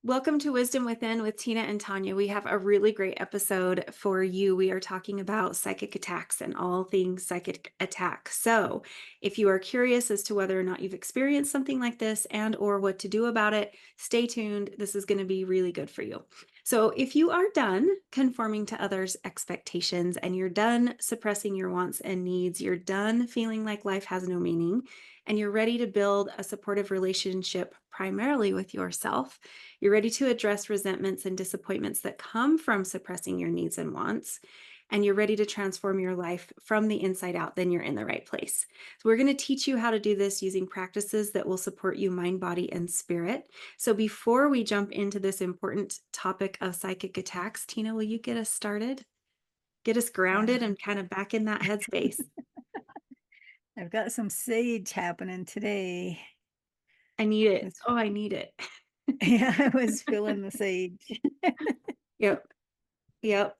Welcome to Wisdom Within with Tina and Tanya. We have a really great episode for you. We are talking about psychic attacks and all things psychic attack. So, if you are curious as to whether or not you've experienced something like this and or what to do about it, stay tuned. This is going to be really good for you. So, if you are done conforming to others' expectations and you're done suppressing your wants and needs, you're done feeling like life has no meaning, and you're ready to build a supportive relationship primarily with yourself, you're ready to address resentments and disappointments that come from suppressing your needs and wants, and you're ready to transform your life from the inside out, then you're in the right place. So, we're going to teach you how to do this using practices that will support you mind, body, and spirit. So, before we jump into this important topic of psychic attacks, Tina, will you get us started? Get us grounded Yeah, and kind of back in that headspace. I've got some sage happening today. I need it. Was Oh, I need it. yeah, I was feeling the sage. Yep. Yep.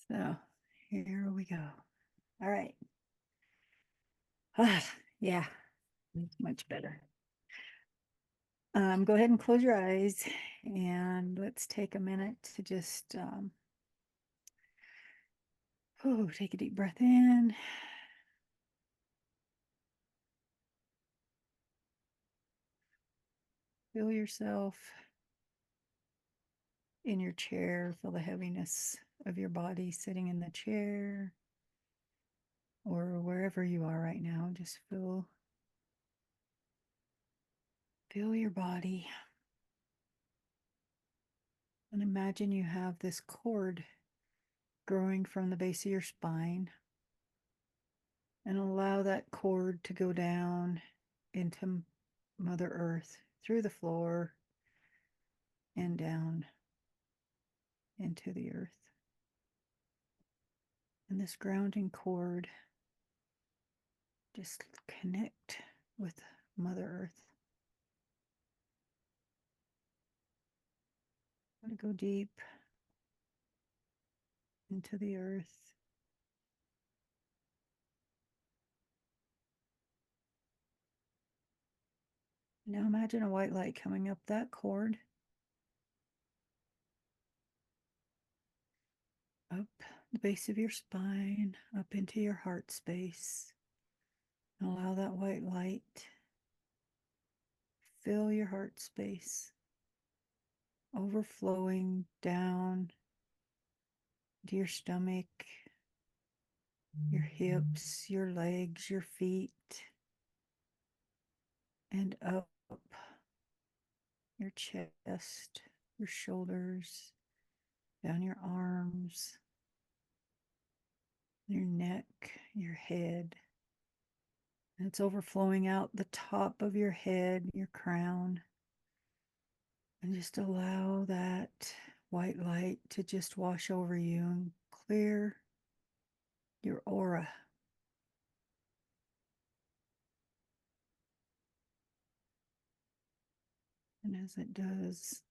So here we go. All right. Yeah, much better. Go ahead and close your eyes and let's take a minute to just take a deep breath in. Feel yourself in your chair. Feel the heaviness of your body sitting in the chair or wherever you are right now. Just feel your body. And imagine you have this cord growing from the base of your spine, and allow that cord to go down into Mother Earth through the floor and down into the earth. And this grounding cord, just connect with Mother Earth. Let it go deep into the earth. Now imagine a white light coming up that cord, up the base of your spine, up into your heart space. And allow that white light fill your heart space, overflowing down to your stomach, your hips, your legs, your feet, and up your chest, your shoulders, down your arms, your neck, your head. And it's overflowing out the top of your head, your crown. And just allow that white light to just wash over you and clear your aura. And as it does,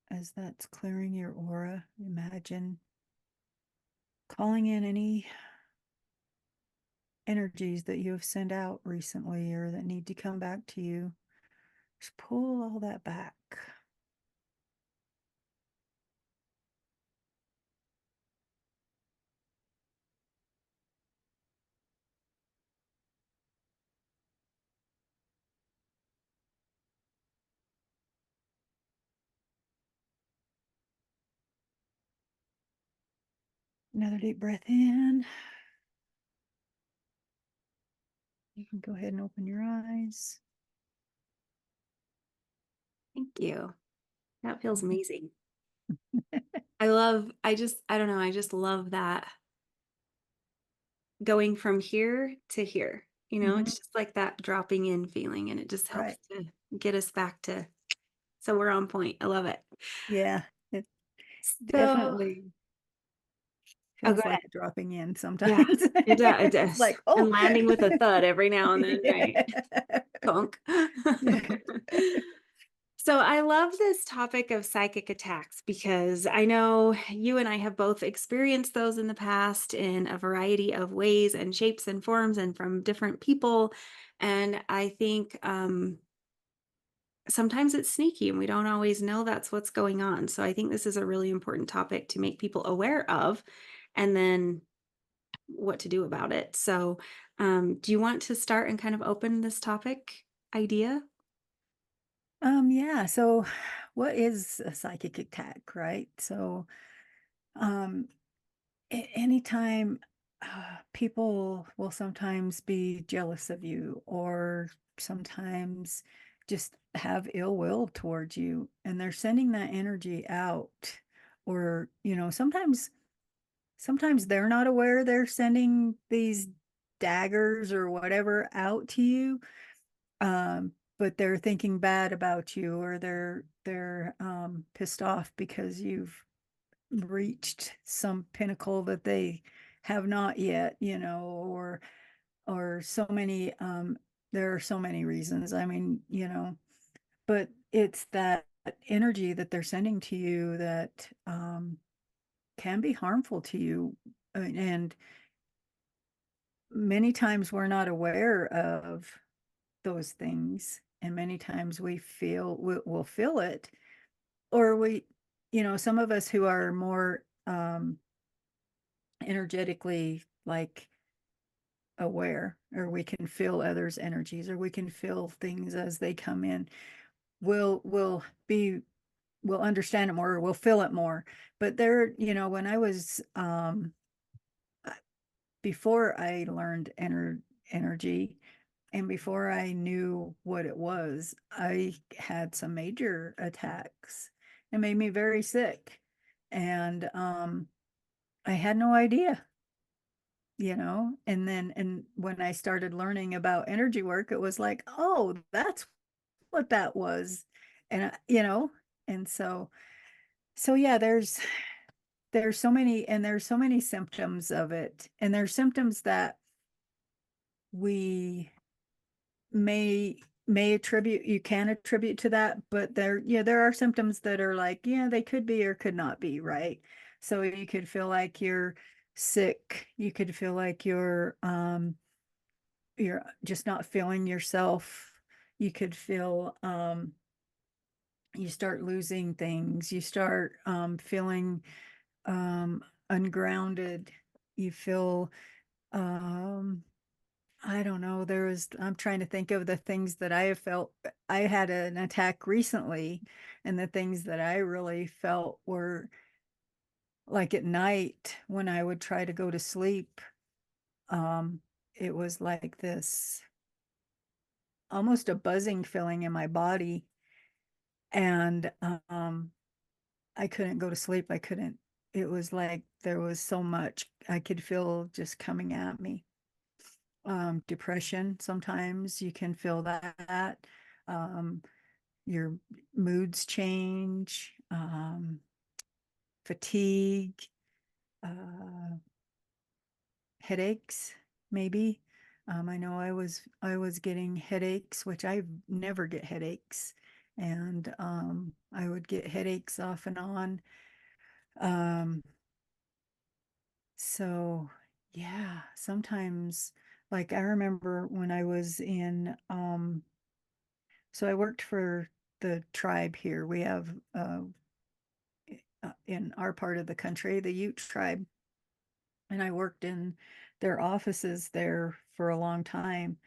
as that's clearing your aura, imagine calling in any energies that you have sent out recently or that need to come back to you. Just pull all that back. Another deep breath in. You can go ahead and open your eyes. Thank you. That feels Mhm. amazing. I don't know, I just love that going from here to here. Mhm. It's just like that dropping in feeling, and it just helps Right. to get us back to, so we're on point. I love it. Yeah. It So, definitely oh, go feels ahead. like dropping in Yeah, sometimes. it It's does. like, oh, And landing with a thud every now and then, right? yeah. Thunk. So I love this topic of psychic attacks because I know you and I have both experienced those in the past in a variety of ways and shapes and forms and from different people. And I think sometimes it's sneaky and we don't always know that's what's going on. So I think this is a really important topic to make people aware of and then what to do about it. So, do you want to start and kind of open this topic idea? Yeah, so what is a psychic attack, right? So, um, anytime people will sometimes be jealous of you or sometimes just have ill will towards you, and they're sending that energy out, or, sometimes they're not aware they're sending these daggers or whatever out to you, but they're thinking bad about you, or they're pissed off because you've reached some pinnacle that they have not yet, or so many there are so many reasons. I mean, but it's that energy that they're sending to you that can be harmful to you. And many times we're not aware of those things, and many times we'll feel it, or some of us who are more energetically like aware, or we can feel others energies, or we can feel things as they come in, we'll understand it more, or we'll feel it more. But when I was before I learned energy, and before I knew what it was, I had some major attacks. It made me very sick. And I had no idea, and when I started learning about energy work, it was like, oh, that's what that was. And and so yeah, there's so many symptoms of it. And there's symptoms that we may attribute you can attribute to that, but there are symptoms that are like, yeah, they could be or could not be, right? So you could feel like you're sick, you could feel like you're just not feeling yourself, you could feel you start losing things, you start feeling ungrounded, you feel um I don't know. I'm trying to think of the things that I have felt. I had an attack recently, and the things that I really felt were like at night when I would try to go to sleep. Um, it was like this almost a buzzing feeling in my body, and I couldn't go to sleep. I couldn't. It was like there was so much I could feel just coming at me. Depression, sometimes you can feel that. Um, your moods change, fatigue, uh, headaches, maybe. I know I was getting headaches, which I never get headaches, and I would get headaches off and on. Um, so yeah, sometimes, like, I remember when I was in so I worked for the tribe here. We have in our part of the country, the Ute tribe, and I worked in their offices there for a long time.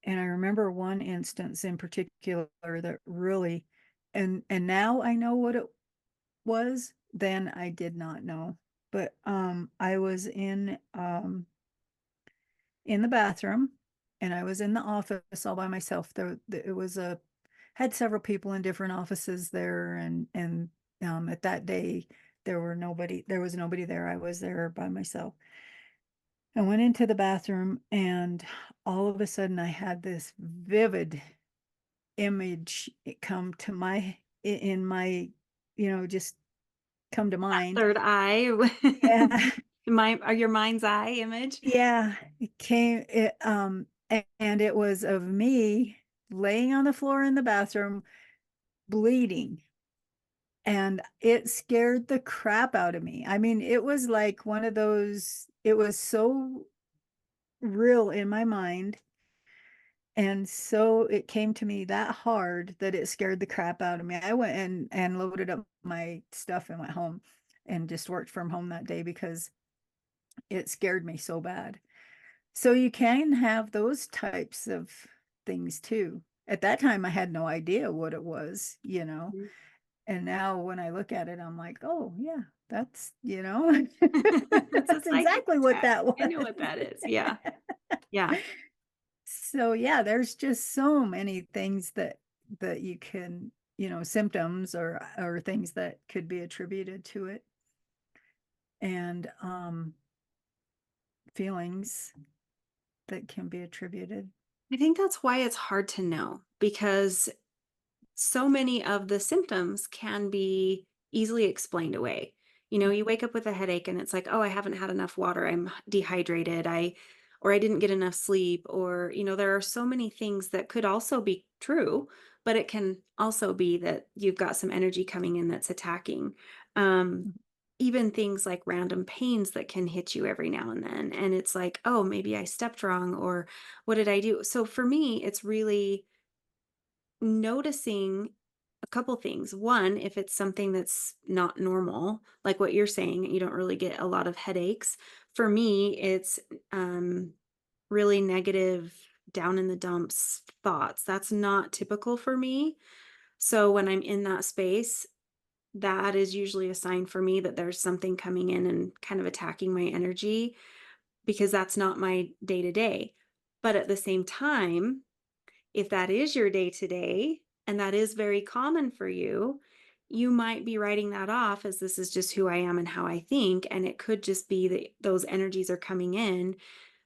And I remember one instance in particular that really, and now I know what it was. Then I did not know. But I was in the bathroom, and I was in the office all by myself. It was a had several people in different offices there, and at that day there was nobody there. I was there by myself. I went into the bathroom, and all of a sudden I had this vivid image come to in my, just come to That mind. third eye, Yeah. or your mind's eye image? Yeah, and it was of me laying on the floor in the bathroom bleeding, and it scared the crap out of me. I mean, it was like one of those, it was so real in my mind. And so it came to me that hard that it scared the crap out of me. I went and loaded up my stuff and went home and just worked from home that day because it scared me so bad. So you can have those types of things too. At that time, I had no idea what it was, you know. Mhm. And now when I look at it, I'm like, oh, yeah, that's, you know, That's a that's psychic exactly what attack. that I know was. what that is. Yeah. Yeah. So yeah, there's just so many things that you can, you know, symptoms or things that could be attributed to it and feelings that can be attributed. I think that's why it's hard to know because so many of the symptoms can be easily explained away. You wake up with a headache and it's like, "Oh, I haven't had enough water. I'm dehydrated. I didn't get enough sleep." Or, there are so many things that could also be true, but it can also be that you've got some energy coming in that's attacking. Um Mhm. Even things like random pains that can hit you every now and then. And it's like, "Oh, maybe I stepped wrong," or "What did I do?" So for me, it's really noticing a couple things. One, if it's something that's not normal, like what you're saying, you don't really get a lot of headaches. For me, it's um, really negative, down in the dumps thoughts. That's not typical for me. So when I'm in that space, that is usually a sign for me that there's something coming in and kind of attacking my energy because that's not my day to day. But at the same time, if that is your day to day, and that is very common for you, you might be writing that off as this is just who I am and how I think. And it could just be that those energies are coming in.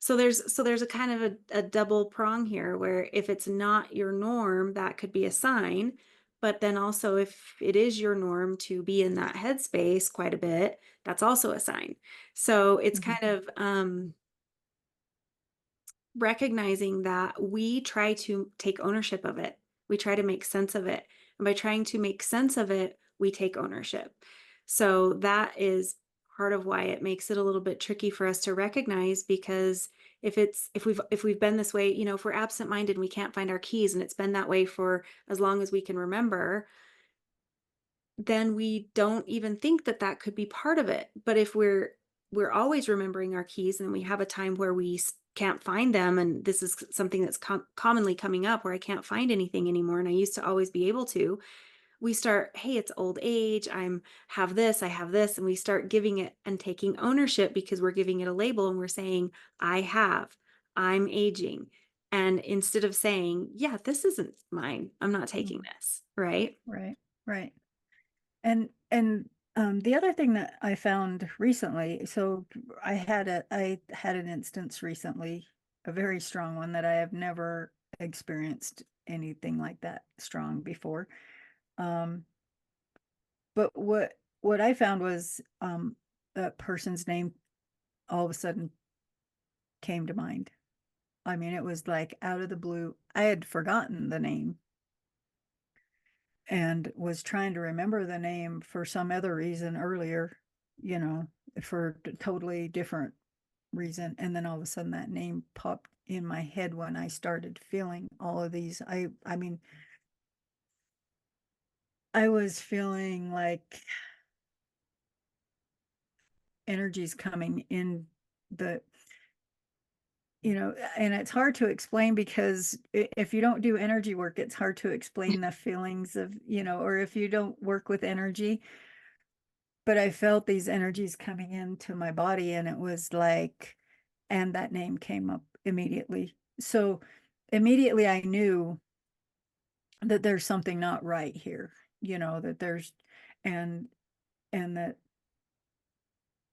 So there's a kind of a double prong here where if it's not your norm, that could be a sign. But then also if it is your norm to be in that headspace quite a bit, that's also a sign. So it's Mhm. kind of recognizing that we try to take ownership of it. We try to make sense of it. And by trying to make sense of it, we take ownership. So that is part of why it makes it a little bit tricky for us to recognize because if we've been this way, if we're absent-minded and we can't find our keys and it's been that way for as long as we can remember, then we don't even think that that could be part of it. But if we're always remembering our keys and we have a time where we can't find them and this is something that's commonly coming up where I can't find anything anymore and I used to always be able to, we start, hey, it's old age, I have this, and we start giving it and taking ownership because we're giving it a label and we're saying, I'm aging. And instead of saying, yeah, this isn't mine, I'm not taking Mhm. this, right? Right, right. And the other thing that I found recently, so I had an instance recently, a very strong one that I have never experienced anything like that strong before. Um, but what I found was that person's name all of a sudden came to mind. I mean, it was like out of the blue. I had forgotten the name and was trying to remember the name for some other reason earlier, you know, for a totally different reason. And then all of a sudden that name popped in my head when I started feeling all of these. I mean, I was feeling like energies coming in the and it's hard to explain because if you don't do energy work, it's hard to explain the feelings of, or if you don't work with energy. But I felt these energies coming into my body and it was like, and that name came up immediately. So immediately I knew that there's something not right here, that there's, and, and that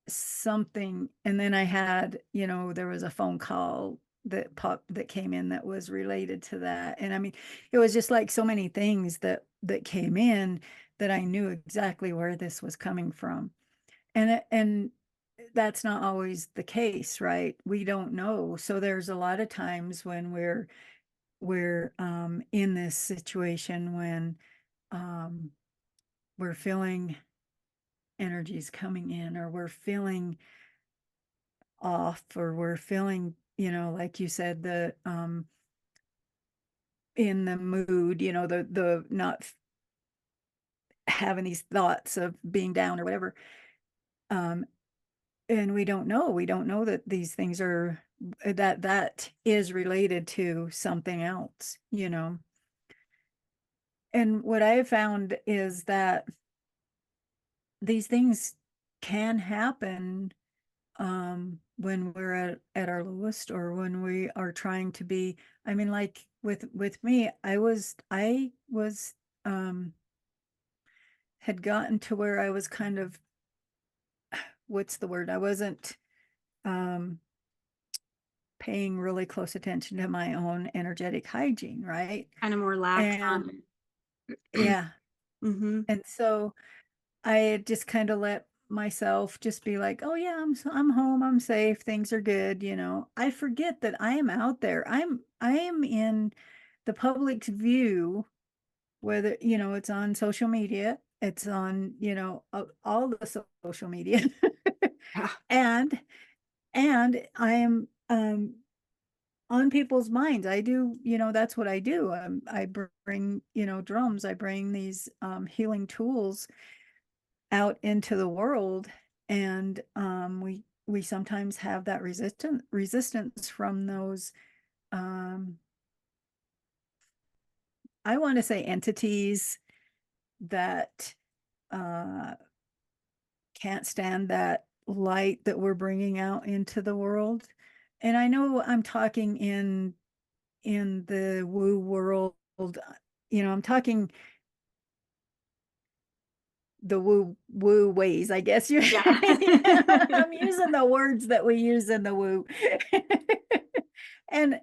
something, and then I had, there was a phone call that came in that was related to that. And I mean, it was just like so many things that came in that I knew exactly where this was coming from. And that's not always the case, right? We don't know. So there's a lot of times when we're in this situation when um we're feeling energies coming in, or we're feeling off, or we're feeling, like you said, in the mood, the not having these thoughts of being down or whatever. Um, and we don't know that these things are that is related to something else. And what I have found is that these things can happen when we're at our lowest, or when we are trying to be. I mean, like with me, I was um had gotten to where I was kind of, what's the word? I wasn't um paying really close attention to my own energetic hygiene, right? Kind of more lax And on it. yeah, Mhm. and so I had just kind of let myself just be like, "Oh yeah, I'm home, I'm safe, things are good." I forget that I am out there. I am in the public's view, whether, it's on social media, it's on, all the social media. Yeah. And I am on people's minds. I do, that's what I do. I bring, drums, I bring these healing tools out into the world. And we sometimes have that resistance from those, um I want to say, entities that uh can't stand that light that we're bringing out into the world. And I know I'm talking in the woo world. I'm talking the woo ways, I guess you Yeah. I'm using the words that we use in the woo. And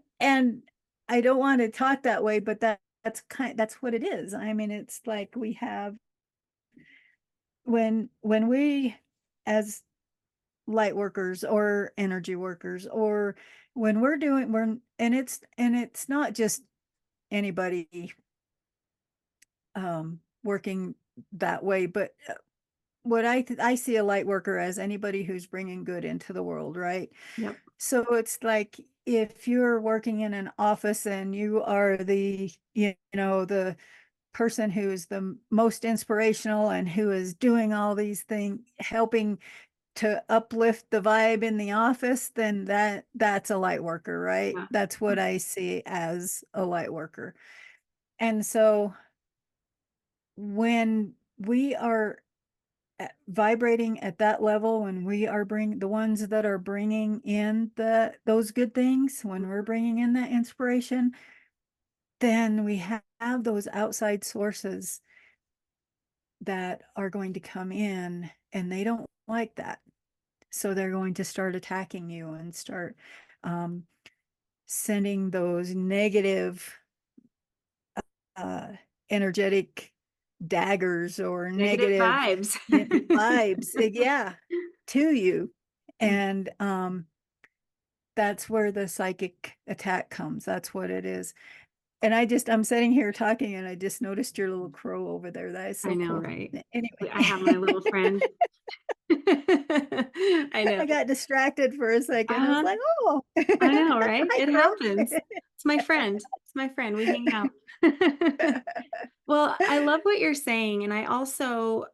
I don't want to talk that way, but that's what it is. I mean, it's like we have, when we, as light workers or energy workers, or when we're and it's not just anybody working that way, but what I see a light worker as anybody who's bringing good into the world, right? Yep. So it's like, if you're working in an office and you are the person who's the most inspirational and who is doing all these things, helping to uplift the vibe in the office, then that's a light worker, right? Yeah. That's what I see as a light worker. And so when we are vibrating at that level, when we are bring the ones that are bringing in those good things, when we're bringing in that inspiration, then we have those outside sources that are going to come in, and they don't like that. So they're going to start attacking you and start um, sending those negative uh, energetic daggers or Negative negative vibes. vibes, yeah, to you. And that's where the psychic attack comes. That's what it is. And I'm sitting here talking, and I just noticed your little crow over there. That is I so know, cool. right? I Anyway, have my little friend. I know. I got distracted for a second. I was Uh-huh. like, "Oh, I know, right? hi, It crow." happens. It's my friend. It's my friend. We hang out. Well, I love what you're saying, and I also,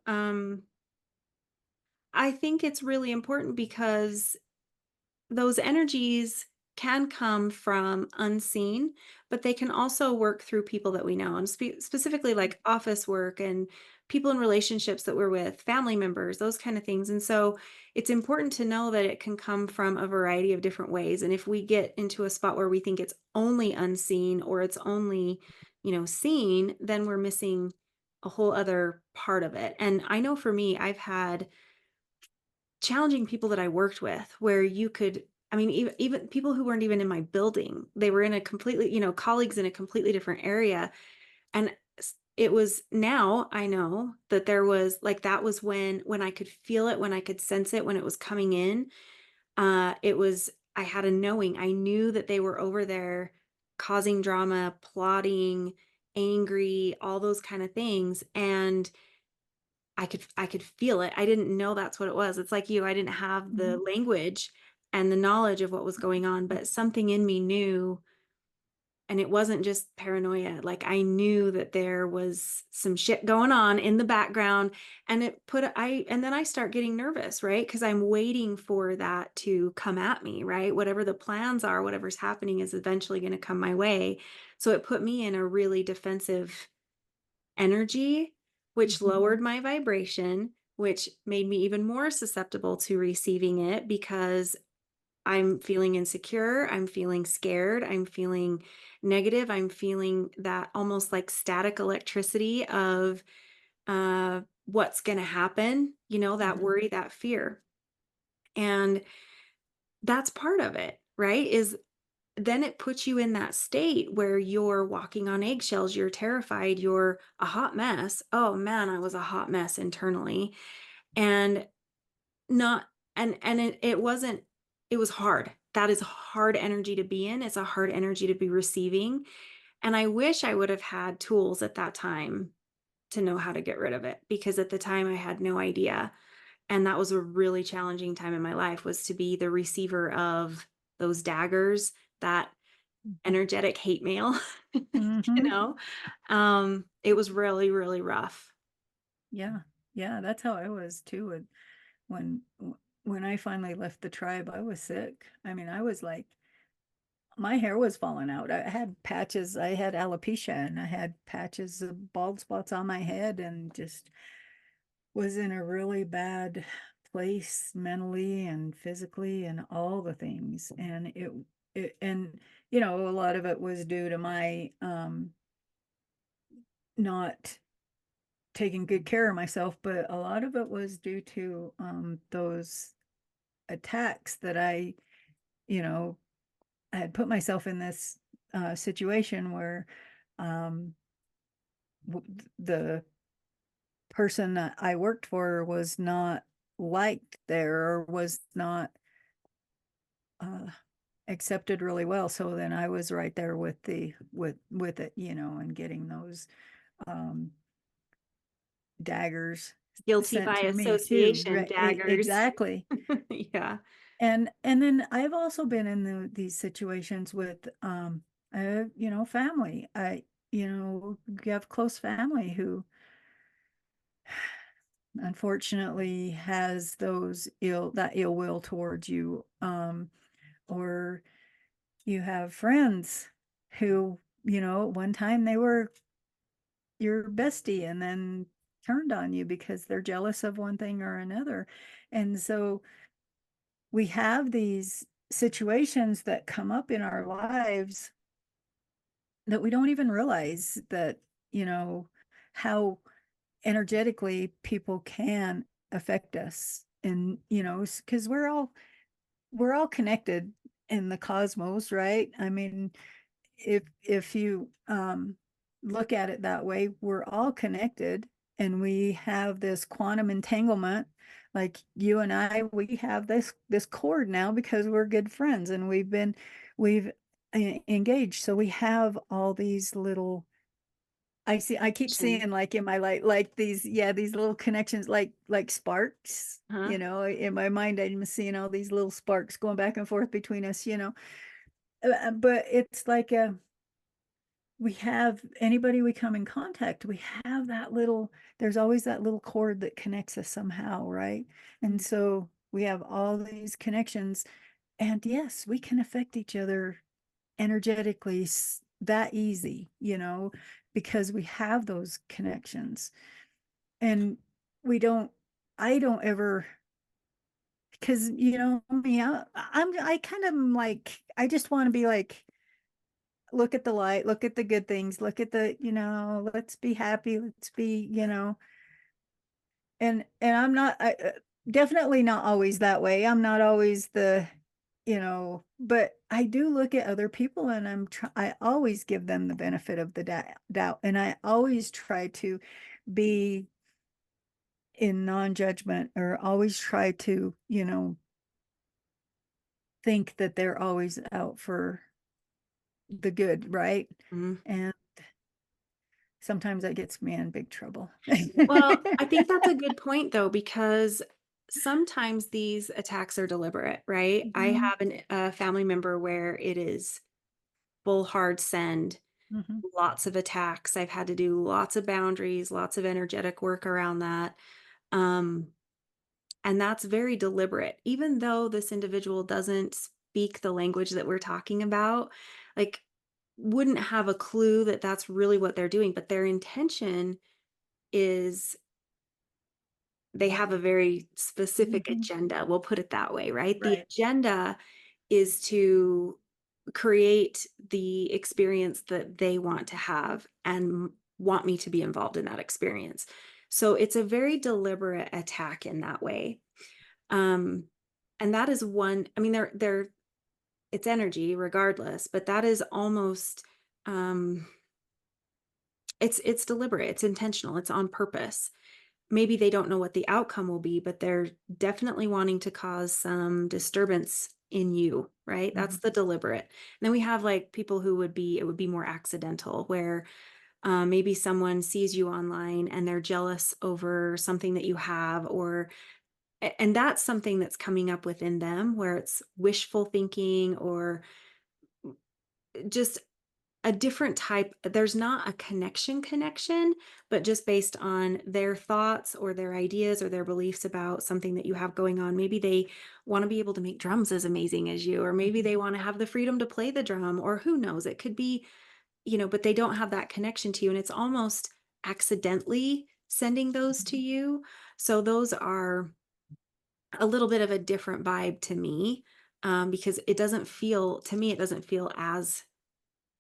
I think it's really important because those energies can come from unseen, but they can also work through people that we know, and specifically like office work and people in relationships that we're with, family members, those kind of things. And so it's important to know that it can come from a variety of different ways. And if we get into a spot where we think it's only unseen or it's only, seen, then we're missing a whole other part of it. And I know for me, I've had challenging people that I worked with where you could, I mean, even people who weren't even in my building, they were in a completely, colleagues in a completely different area. And it was, now I know that there was like, that was when I could feel it, when I could sense it, when it was coming in. It was, I had a knowing. I knew that they were over there causing drama, plotting, angry, all those kind of things. And I could feel it. I didn't know that's what it was. It's like you, I didn't have the Mhm. language and the knowledge of what was going on, but something in me knew And it wasn't just paranoia. Like I knew that there was some shit going on in the background, and and then I start getting nervous, right? Because I'm waiting for that to come at me, right? Whatever the plans are, whatever's happening is eventually going to come my way. So it put me in a really defensive energy, which Mhm. lowered my vibration, which made me even more susceptible to receiving it because I'm feeling insecure, I'm feeling scared, I'm feeling negative, I'm feeling that almost like static electricity of what's going to happen, that Mhm. worry, that fear. And that's part of it, right? Is then it puts you in that state where you're walking on eggshells, you're terrified, you're a hot mess. Oh man, I was a hot mess internally. And not and it wasn't it was hard. That is hard energy to be in. It's a hard energy to be receiving. And I wish I would have had tools at that time to know how to get rid of it because at the time I had no idea. And that was a really challenging time in my life was to be the receiver of those daggers, that Mhm. energetic hate mail, you Mhm. know? It was really, really rough. Yeah. Yeah, that's how I was too when when I finally left the tribe, I was sick. I mean, I was like my hair was falling out. I had patches. I had alopecia and I had patches of bald spots on my head and just was in a really bad place mentally and physically and all the things. And and a lot of it was due to my not taking good care of myself, but a lot of it was due to those attacks that you know, I had put myself in this situation where um, the person that I worked for was not liked there or was not uh, accepted really well. So then I was right there with the with it, and getting those um, daggers Guilty sent by to me too. association, Right? daggers. Exactly. Yeah. And then I've also been in these situations with family. You have close family who unfortunately has that ill will towards you. Or you have friends who, at one time they were your bestie and then turned on you because they're jealous of one thing or another. And so we have these situations that come up in our lives that we don't even realize that, how energetically people can affect us. And, because we're all connected in the cosmos, right? I mean, if you look at it that way, we're all connected and we have this quantum entanglement. Like you and I, we have this cord now because we're good friends and we've engaged. So we have all these little I keep Sion. seeing like in my life like these little connections like sparks, Huh? in my mind I'm seeing all these little sparks going back and forth between us. But it's like we have anybody we come in contact, we have there's always that little cord that connects us somehow, right? And Mm. so we have all these connections, and yes, we can affect each other energetically that easy, because we have those connections. And we don't, I don't ever, because me, I kind of like, I just want to be like, look at the light, look at the good things, look at let's be happy, let's be, and I'm not definitely not always that way. I'm not always but I do look at other people and I always give them the benefit of the doubt, and I always try to be in non-judgment, or always try to think that they're always out for the good, right? Mm. And sometimes that gets me in big trouble. Well, I think that's a good point though, because sometimes these attacks are deliberate, right? I Mhm. have a family member where it is full hard send, Mhm. lots of attacks. I've had to do lots of boundaries, lots of energetic work around that. Um, and that's very deliberate. Even though this individual doesn't speak the language that we're talking about, like, wouldn't have a clue that that's really what they're doing, but their intention is they have a very specific Mhm. agenda. We'll put it that way, right? The Right. agenda is to create the experience that they want to have and want me to be involved in that experience. So it's a very deliberate attack in that way. Um and that is one, I mean, they're it's energy regardless, but that is almost um it's deliberate, it's intentional, it's on purpose. Maybe they don't know what the outcome will be, but they're definitely wanting to cause some disturbance in you, right? That's Mhm. the deliberate. And then we have like people who would be, it would be more accidental, where maybe someone sees you online and they're jealous over something that you have, or, and that's something that's coming up within them where it's wishful thinking or just a different type. There's not a connection, but just based on their thoughts or their ideas or their beliefs about something that you have going on. Maybe they wanna be able to make drums as amazing as you, or maybe Mhm. they wanna have the freedom to play the drum, or who knows? It could be, but they don't have that connection to you, and it's almost accidentally sending those to you. So those are a little bit of a different vibe to me, because it doesn't feel to me, it doesn't feel as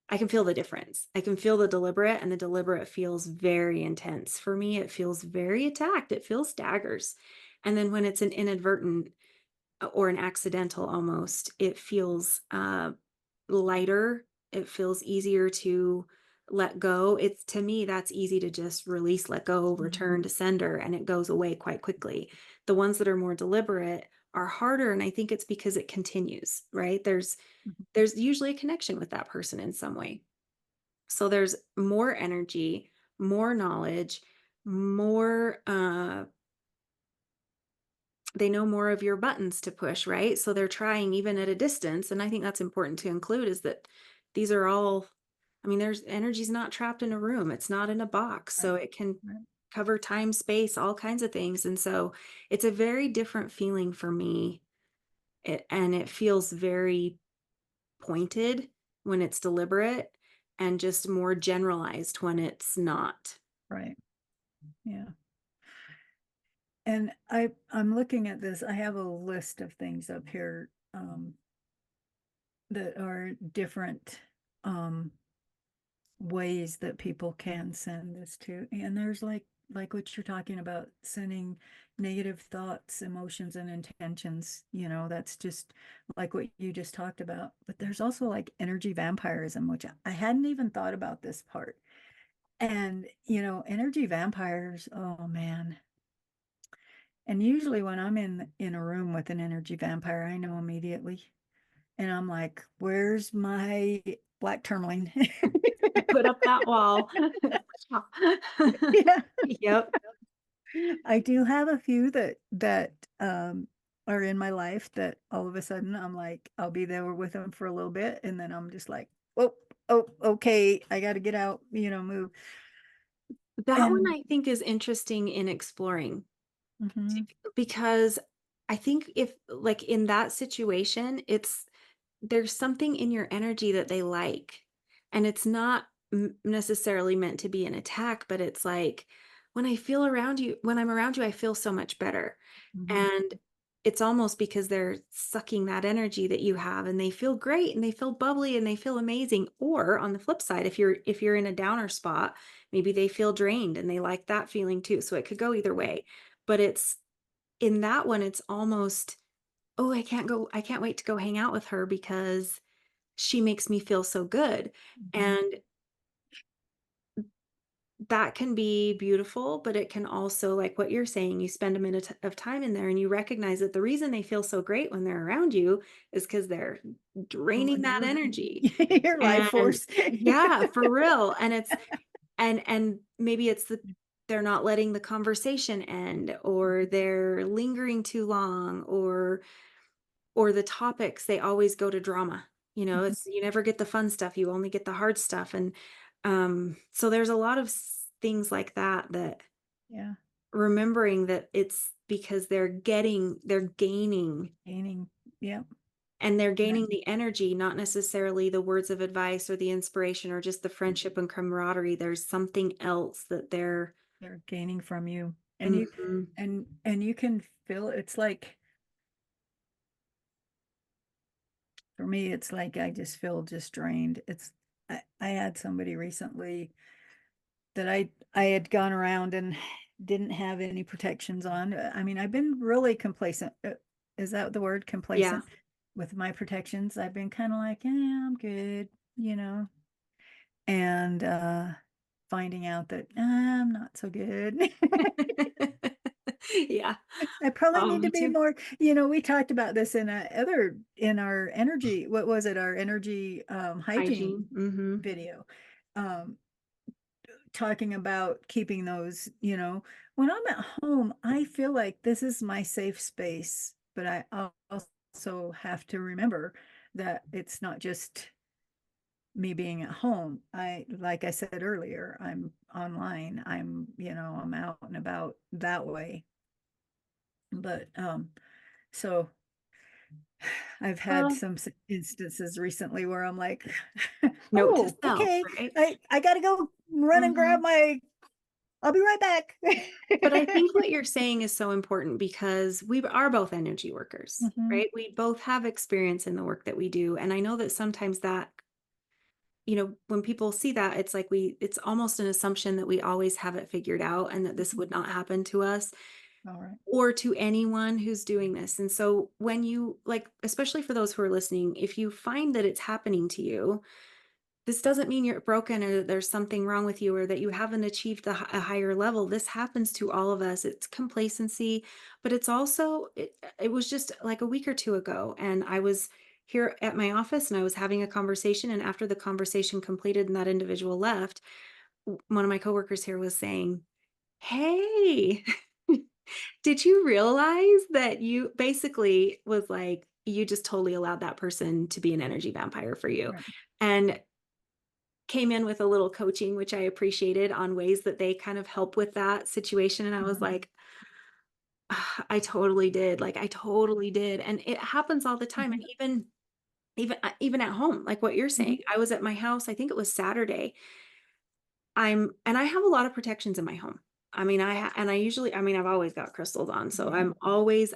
I can feel the difference. I can feel the deliberate, and the deliberate feels very intense. For me, it feels very attacked. It feels daggers. And then when it's an inadvertent or an accidental almost, it feels lighter. It feels easier to let go. It's to me, that's easy to just release, let go, Mhm. return to sender, and it goes away quite quickly. The ones that are more deliberate are harder. And I think it's because it continues, right? Mhm. There's usually a connection with that person in some way. So there's more energy, more knowledge, more they know more of your buttons to push, right? So they're trying even at a distance, and I think that's important to include is that these are all, I mean, there's energy's not trapped in a room. It's not in a box. Right. So it can Right. cover time, space, all kinds of things. And so it's a very different feeling for me. And it feels very pointed when it's deliberate and just more generalized when it's not. Right. Yeah. And I'm looking at this. I have a list of things up here that are different um ways that people can send this to. And there's like what you're talking about, sending negative thoughts, emotions, and intentions. That's just like what you just talked about. But there's also like energy vampirism, which I hadn't even thought about this part. And energy vampires, oh man. And usually when I'm in a room with an energy vampire, I know immediately. And I'm like, where's my black tourmaline? Put up that wall. Yeah. Yep. I do have a few that are in my life that all of a sudden I'm like, I'll be there with them for a little bit, and then I'm just like, oh, oh, okay, I got to get out, move. That one And I think is interesting in exploring mhm, because I think if, like, in that situation, there's something in your energy that they like, and it's not necessarily meant to be an attack, but it's like when I'm around you, I feel so much better. mhm, And it's almost because they're sucking that energy that you have, and they feel great and they feel bubbly and they feel amazing. Or on the flip side, if you're in a downer spot, maybe they feel drained and they like that feeling too. So it could go either way. But it's in that one, it's almost, oh, I can't wait to go hang out with her because she makes me feel so good. mhm, And that can be beautiful, but it can also, like what you're saying, you spend a minute of time in there and you recognize that the reason they feel so great when they're around you is because they're draining pulling that your energy. your life And force. yeah, for real. And and maybe it's they're not letting the conversation end, or they're lingering too long, or the topics, they always go to drama. Mhm. It's you never get the fun stuff, you only get the hard stuff. And so there's a lot of things like that, that Yeah. remembering that it's because they're gaining, Gaining. Yep. and they're That gaining the energy, not necessarily the words of advice or the inspiration or just the friendship and camaraderie. There's something else that they're. they're gaining from you. And you Mhm. and you can feel it's like for me, it's like I just feel just drained. I had somebody recently that I had gone around and didn't have any protections on. I mean, I've been really complacent. Is that the word? Yeah. Complacent with my protections. I've been kind of like, yeah, I'm good, you know. And finding out that I'm not so good. Yeah. I probably Oh, need to me be too. more, we talked about this in in our energy, what was it, our energy hygiene Hygiene. Mhm. video. Um, Talking about keeping those, when I'm at home, I feel like this is my safe space, but I also have to remember that it's not just me being at home. Like I said earlier, I'm online. I'm out and about that way. But so I've had Well, some instances recently where I'm like, note to oh, self, okay, right? I gotta go run and grab Mhm. my, I'll be right back. But I think what you're saying is so important because we are both energy workers, Hmm. right? We both have experience in the work that we do. And I know that sometimes that, when people see that, it's like it's almost an assumption that we always have it figured out and that this would not happen to us All right. or to anyone who's doing this. And so when you, like, especially for those who are listening, if you find that it's happening to you, this doesn't mean you're broken or that there's something wrong with you or that you haven't achieved a higher level. This happens to all of us. It's complacency, but it's also, it was just like a week or two ago. And I was here at my office and I was having a conversation. And after the conversation completed and that individual left, one of my coworkers here was saying, "Hey, did you realize that you basically was like, you just totally allowed that person to be an energy vampire for you?" Right. And came in with a little coaching, which I appreciated on ways that they kind of help with that situation. And I was Mhm. like, "Ah, I totally did. Like, I totally did." And it happens all the time. And Mhm. even at home, like what you're Mhm. saying, I was at my house, I think it was Saturday. And I have a lot of protections in my home. I mean, and I usually, I mean, I've always got crystals on. So Yeah.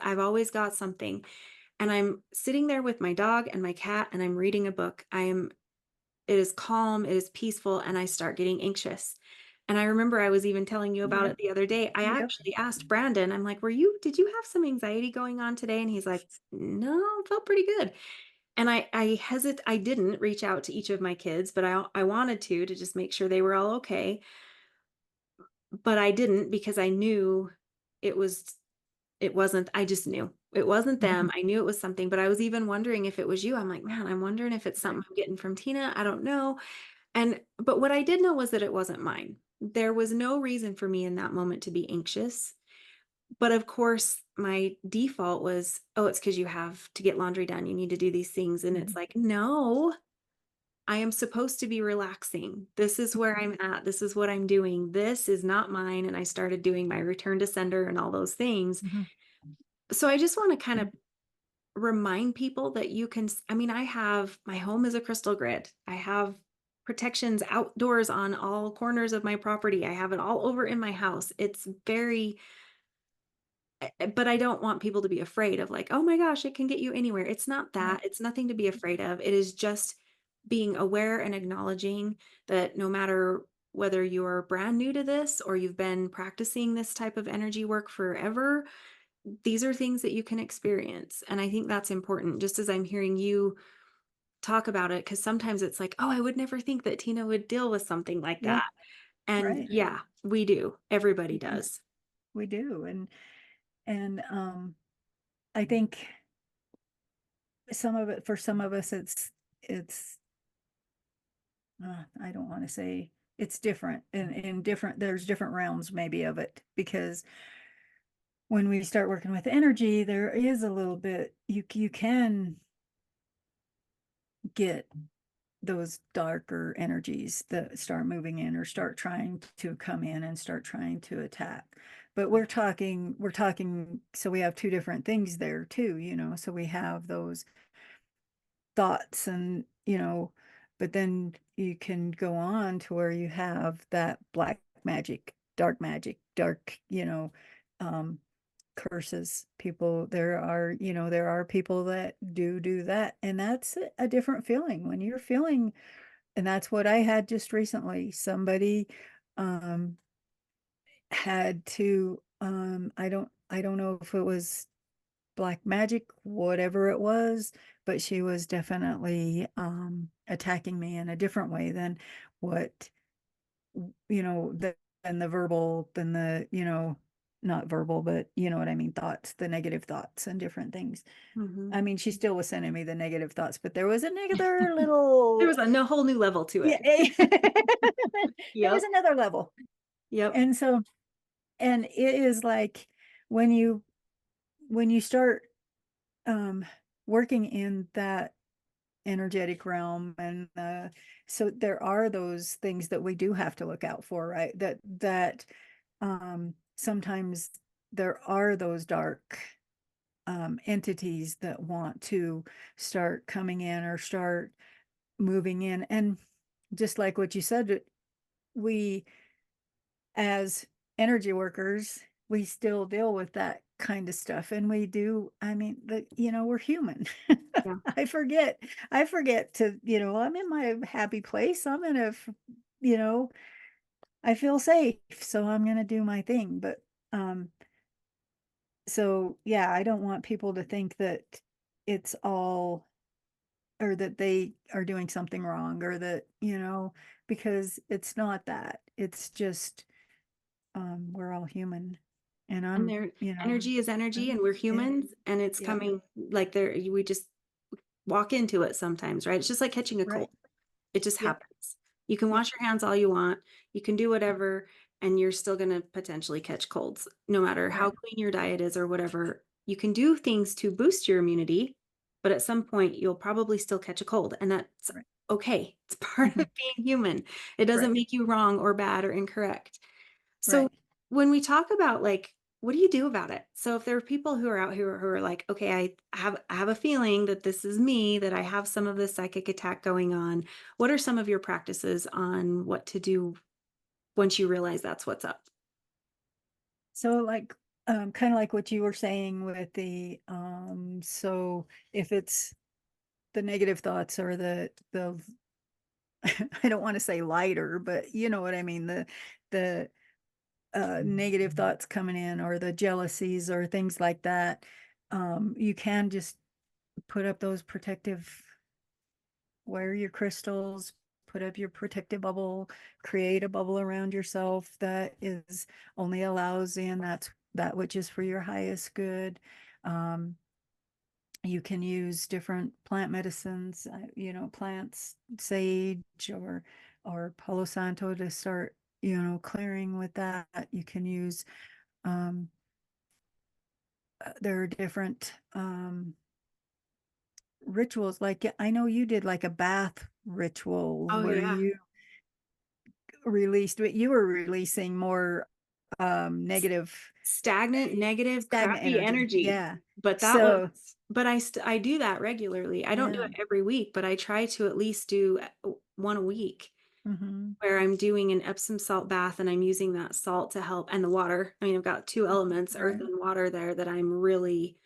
I've always got something. And I'm sitting there with my dog and my cat and I'm reading a book. It is calm, it is peaceful, and I start getting anxious. And I remember I was even telling you about Yep. it the other day. I Yep. actually asked Brandon, I'm like, did you have some anxiety going on today? And he's like, no, it felt pretty good. And I didn't reach out to each of my kids, but I wanted to just make sure they were all okay. But I didn't because I knew it was it wasn't I just knew. It wasn't them. Mhm. I knew it was something, but I was even wondering if it was you. I'm like, man, I'm wondering if it's Right. something I'm getting from Tina. I don't know. But what I did know was that it wasn't mine. There was no reason for me in that moment to be anxious. But of course, my default was, oh, it's because you have to get laundry done. You need to do these things. And it's Mhm. like, no, I am supposed to be relaxing. This is where I'm at. This is what I'm doing. This is not mine. And I started doing my return to sender and all those things. Mhm. So I just want to kind of remind people that I mean, I have my home is a crystal grid. I have protections outdoors on all corners of my property. I have it all over in my house. It's very but I don't want people to be afraid of like, "Oh my gosh, it can get you anywhere." It's not Right. that. It's nothing to be afraid of. It is just being aware and acknowledging that no matter whether you're brand new to this or you've been practicing this type of energy work forever, these are things that you can experience. And I think that's important, just as I'm hearing you talk about it, because sometimes it's like, oh, I would never think that Tina would deal with something like Yeah. that. And Right. yeah, we do. Everybody Mhm. does. We do. And I think for some of us, it's I don't want to say it's different in different, there's different realms maybe of it, because when we start working with energy, there is a little bit, you can get those darker energies that start moving in or start trying to come in and start trying to attack. But we're talking, so we have two different things there too, so we have those thoughts and, but then you can go on to where you have that black magic, dark, um, curses. People, there are people that do that, and that's a different feeling when you're feeling, and that's what I had just recently. Somebody um had to I don't know if it was black magic, whatever it was, but she was definitely attacking me in a different way than what, than the verbal, than the, not verbal, but you know what I mean, thoughts, the negative thoughts and different things. Mhm. I mean, she still was sending me the negative thoughts, but there was another There little, was a no whole new level to yeah, it. there was Yep, another level. yep. And so, and it is like when you start um working in that energetic realm, and so there are those things that we do have to look out for, right? That sometimes there are those dark entities that want to start coming in or start moving in. And just like what you said, we, as energy workers, we still deal with that kind of stuff. And we do, I mean, we're human. Yeah. I forget, I forget to, I'm in my happy place. I'm in you know, I feel safe. So I'm going to do my thing. But, so yeah, I don't want people to think that it's all, or that they are doing something wrong, or that, because it's not that. It's just, we're all human, and And their energy is energy, and we're yeah, humans, and it's yeah, coming like there we just walk into it sometimes, right? It's just like catching a cold. right, It just yep, happens. You can yep, wash your hands all you want, you can do whatever, and you're still gonna potentially catch colds, no matter how right, clean your diet is or whatever. You can do things to boost your immunity, but at some point, you'll probably still catch a cold, and that's right, okay. It's part mhm, of being human. It doesn't right, make you wrong or bad or incorrect. So right. when we talk about like, what do you do about it? So if there are people who are out here who are like, okay, I have a feeling that this is me, that I have some of this psychic attack going on. What are some of your practices on what to do once you realize that's what's up? So, like, kind of like what you were saying with so if it's the negative thoughts, or the I don't want to say lighter, but you know what I mean, the negative thoughts coming in, or the jealousies or things like that, you can just put up those protective, wear your crystals, put up your protective bubble, create a bubble around yourself that is only allows in that which is for your highest good. Um, you can use different plant medicines, plants, sage or Palo Santo, to start, clearing with that. You can use um, there are different rituals. Like, I know you did like a bath ritual Oh where yeah. you released, but you were releasing more negative, Stagnant, negative, stagnant crappy energy. energy. Yeah. But that was So, but I do that regularly. I don't do yeah. it every week, but I try to at least do one a week, Hmm. where I'm doing an Epsom salt bath and I'm using that salt to help, and the water. I mean, I've got two elements, earth Right. and water there, that I'm releasing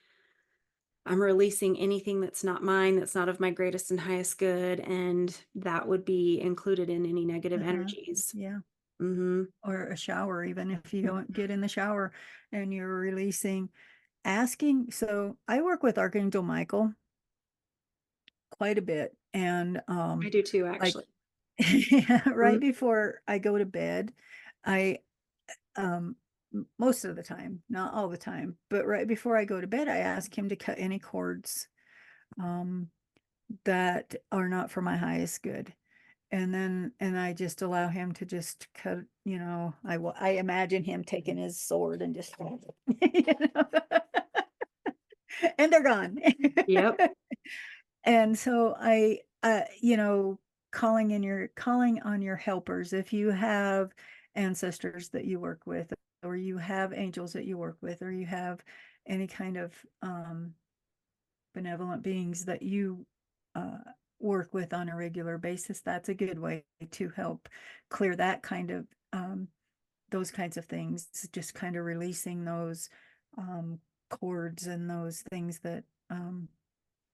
anything that's not mine, that's not of my greatest and highest good, and that would be included in any negative Uh-huh. energies. Yeah. Mhm. Or a shower, even if you don't get in the shower and you're releasing, asking. So I work with Archangel Michael quite a bit. And I do too, like, actually. yeah, right Mhm. before I go to bed, I most of the time, not all the time, but right before I go to bed, I ask him to cut any cords um that are not for my highest good. And I just allow him to just cut, I imagine him taking his sword and just you know, and they're gone. Yep. And so calling on your helpers. If you have ancestors that you work with, or you have angels that you work with, or you have any kind of benevolent beings that you uh, work with on a regular basis, that's a good way to help clear that kind of those kinds of things. Just kind of releasing those um, cords and those things that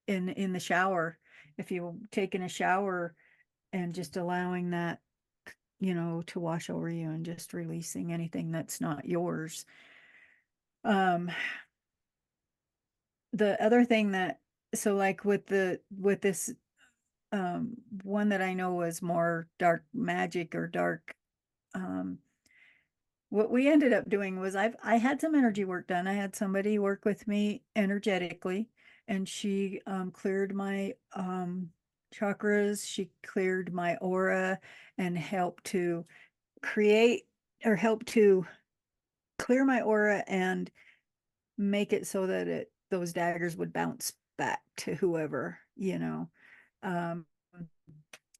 in the shower. If you take in a shower and just allowing that, to wash over you and just releasing anything that's not yours. Um, the other thing that, so like with this one that I know was more dark magic or dark, um, what we ended up doing was I had some energy work done. I had somebody work with me energetically, and she cleared my chakras. She cleared my aura and helped to create or help to clear my aura and make it so that those daggers would bounce back to whoever. Um,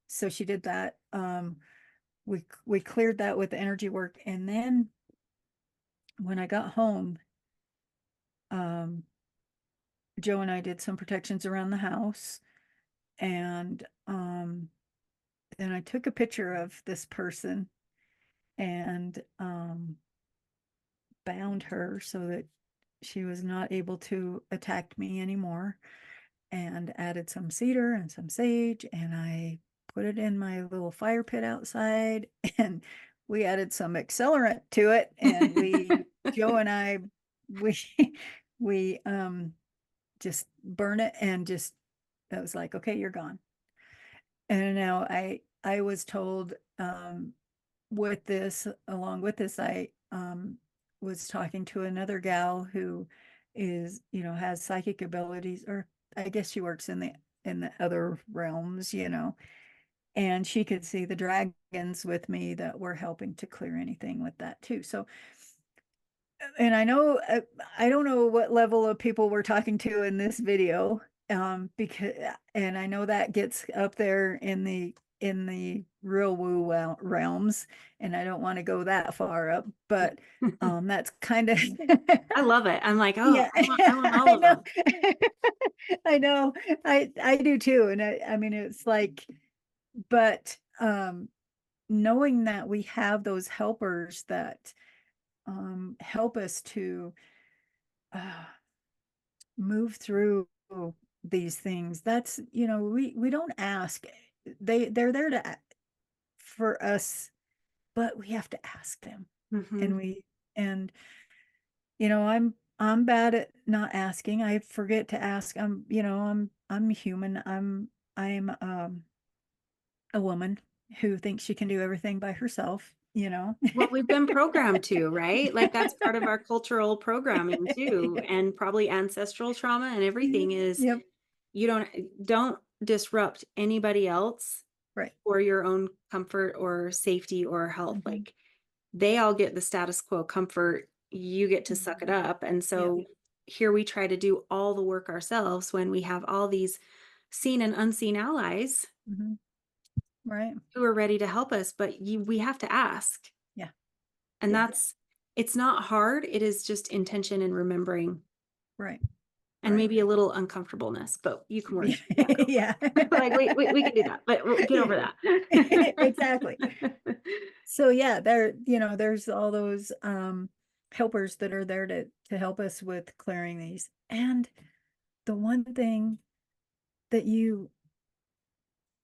so she did that. We cleared that with the energy work, and then when I got home, um, Joe and I did some protections around the house, and then I took a picture of this person and bound her so that she was not able to attack me anymore, and added some cedar and some sage, and I put it in my little fire pit outside, and we added some accelerant to it, and Joe and I, we we just burn it, and just it was like, okay, you're gone. And now I was told, with this, along with this, I was talking to another gal who has psychic abilities, or I guess she works in the other realms. And she could see the dragons with me that were helping to clear anything with that too. So, and I don't know what level of people we're talking to in this video, because and I know that gets up there in the real woo realms, and I don't want to go that far up, but that's kind of I love it. I'm like, oh, yeah. I want all I of know. them. I know. I do too, and I mean, it's like, but knowing that we have those helpers that help us to uh, move through these things. That's, we don't ask. They're there for us, but we have to ask them. Hmm. And and I'm bad at not asking. I forget to ask. I'm human. I'm a woman who thinks she can do everything by herself. Well, we've been programmed to, right? Like that's part of our cultural programming too, and probably ancestral trauma and everything is Yep. you don't disrupt anybody else Right. for your own comfort or safety or health. Hmm. Like they all get the status quo comfort, you get to suck it Hmm. up. And Yep. so here we try to do all the work ourselves when we have all these seen and unseen allies Hmm. Right. who are ready to help us, but we have to ask. Yeah. And Yeah. it's not hard. It is just intention and remembering Right. and Right. maybe a little uncomfortableness, but you can work through that real Yeah. quick. Like, we can do that, but we'll get over Exactly. that. So yeah, there's all those helpers that are there to help us with clearing these. And the one thing that you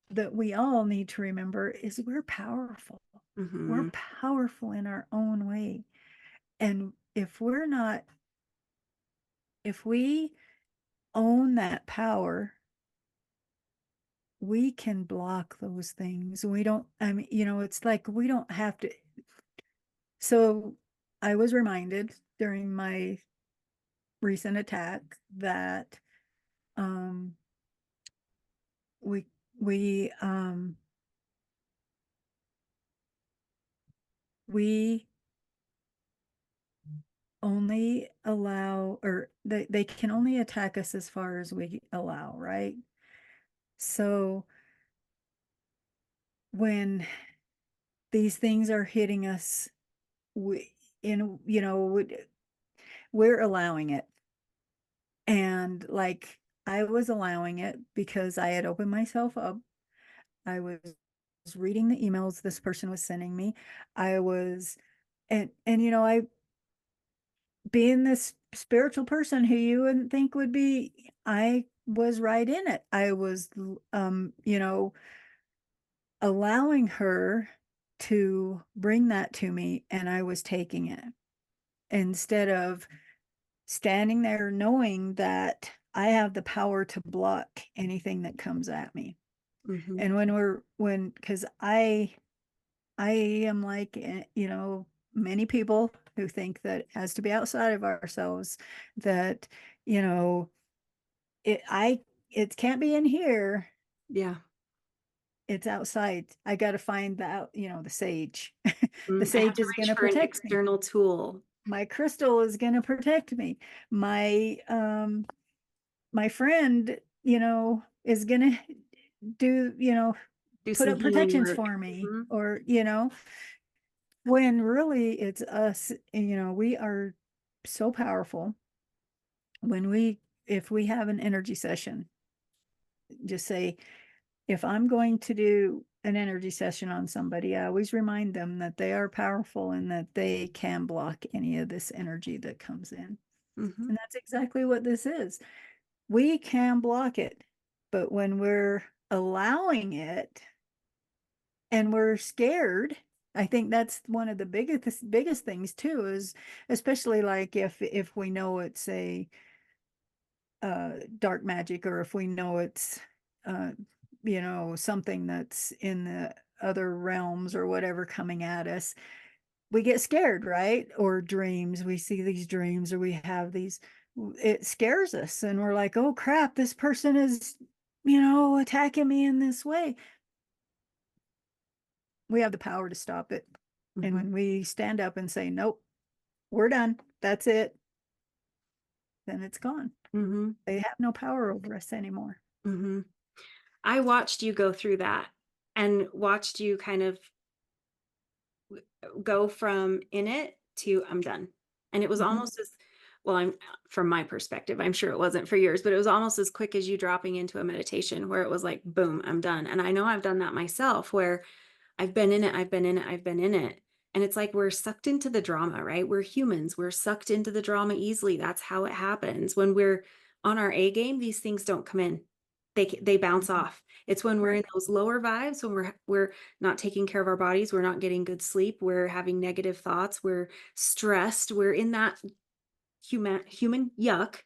that we all need to remember is we're powerful. We're Mhm. powerful in our own way. And if we own that power, we can block those things. We don't, I mean, it's like we don't have to. So I was reminded during my recent attack that um we we we only allow, or they can only attack us as far as we allow, right? So when these things are hitting us, we, we're allowing it. And like I was allowing it because I had opened myself up. I was reading the emails this person was sending me. I was, and I, being this spiritual person who you wouldn't think would be, I was right in it. I was, allowing her to bring that to me, and I was taking it instead of standing there knowing that I have the power to block anything that comes at me. Mhm. And because I am like, many people who think that it has to be outside of ourselves, that, you know, it can't be in here. Yeah. It's outside. I got to find the sage. The I have sage to is going reach to for an protect me. external tool. My crystal is going to protect me. My friend, is going to do, Do put some up healing protections work. for me, Mhm. or, when really it's us, and, we are so powerful when if we have an energy session, just say, if I'm going to do an energy session on somebody, I always remind them that they are powerful and that they can block any of this energy that comes in. Mhm. And that's exactly what this is. We can block it, but when we're allowing it and we're scared, I think that's one of the biggest things too, is especially like if we know it's a dark magic, or if we know it's uh something that's in the other realms or whatever coming at us, we get scared, right? Or dreams, we see these dreams, or we have these, it scares us, and we're like, oh crap, this person is attacking me in this way. We have the power to stop it. And Mhm. when we stand up and say, nope, we're done, that's it, then it's gone. Mhm. They have no power over us anymore. Mhm. I watched you go through that and watched you kind of go from in it to I'm done. And it was Mm-hmm. almost as well, I'm from my perspective, I'm sure it wasn't for yours, but it was almost as quick as you dropping into a meditation where it was like, boom, I'm done. And I know I've done that myself where I've been in it, I've been in it, I've been in it. And it's like we're sucked into the drama, right? We're humans. We're sucked into the drama easily. That's how it happens. When we're on our A game, these things don't come in. They bounce Mm-hmm. off. It's when we're in Right. those lower vibes, when we're not taking care of our bodies, we're not getting good sleep, we're having negative thoughts, we're stressed, we're in that human yuck,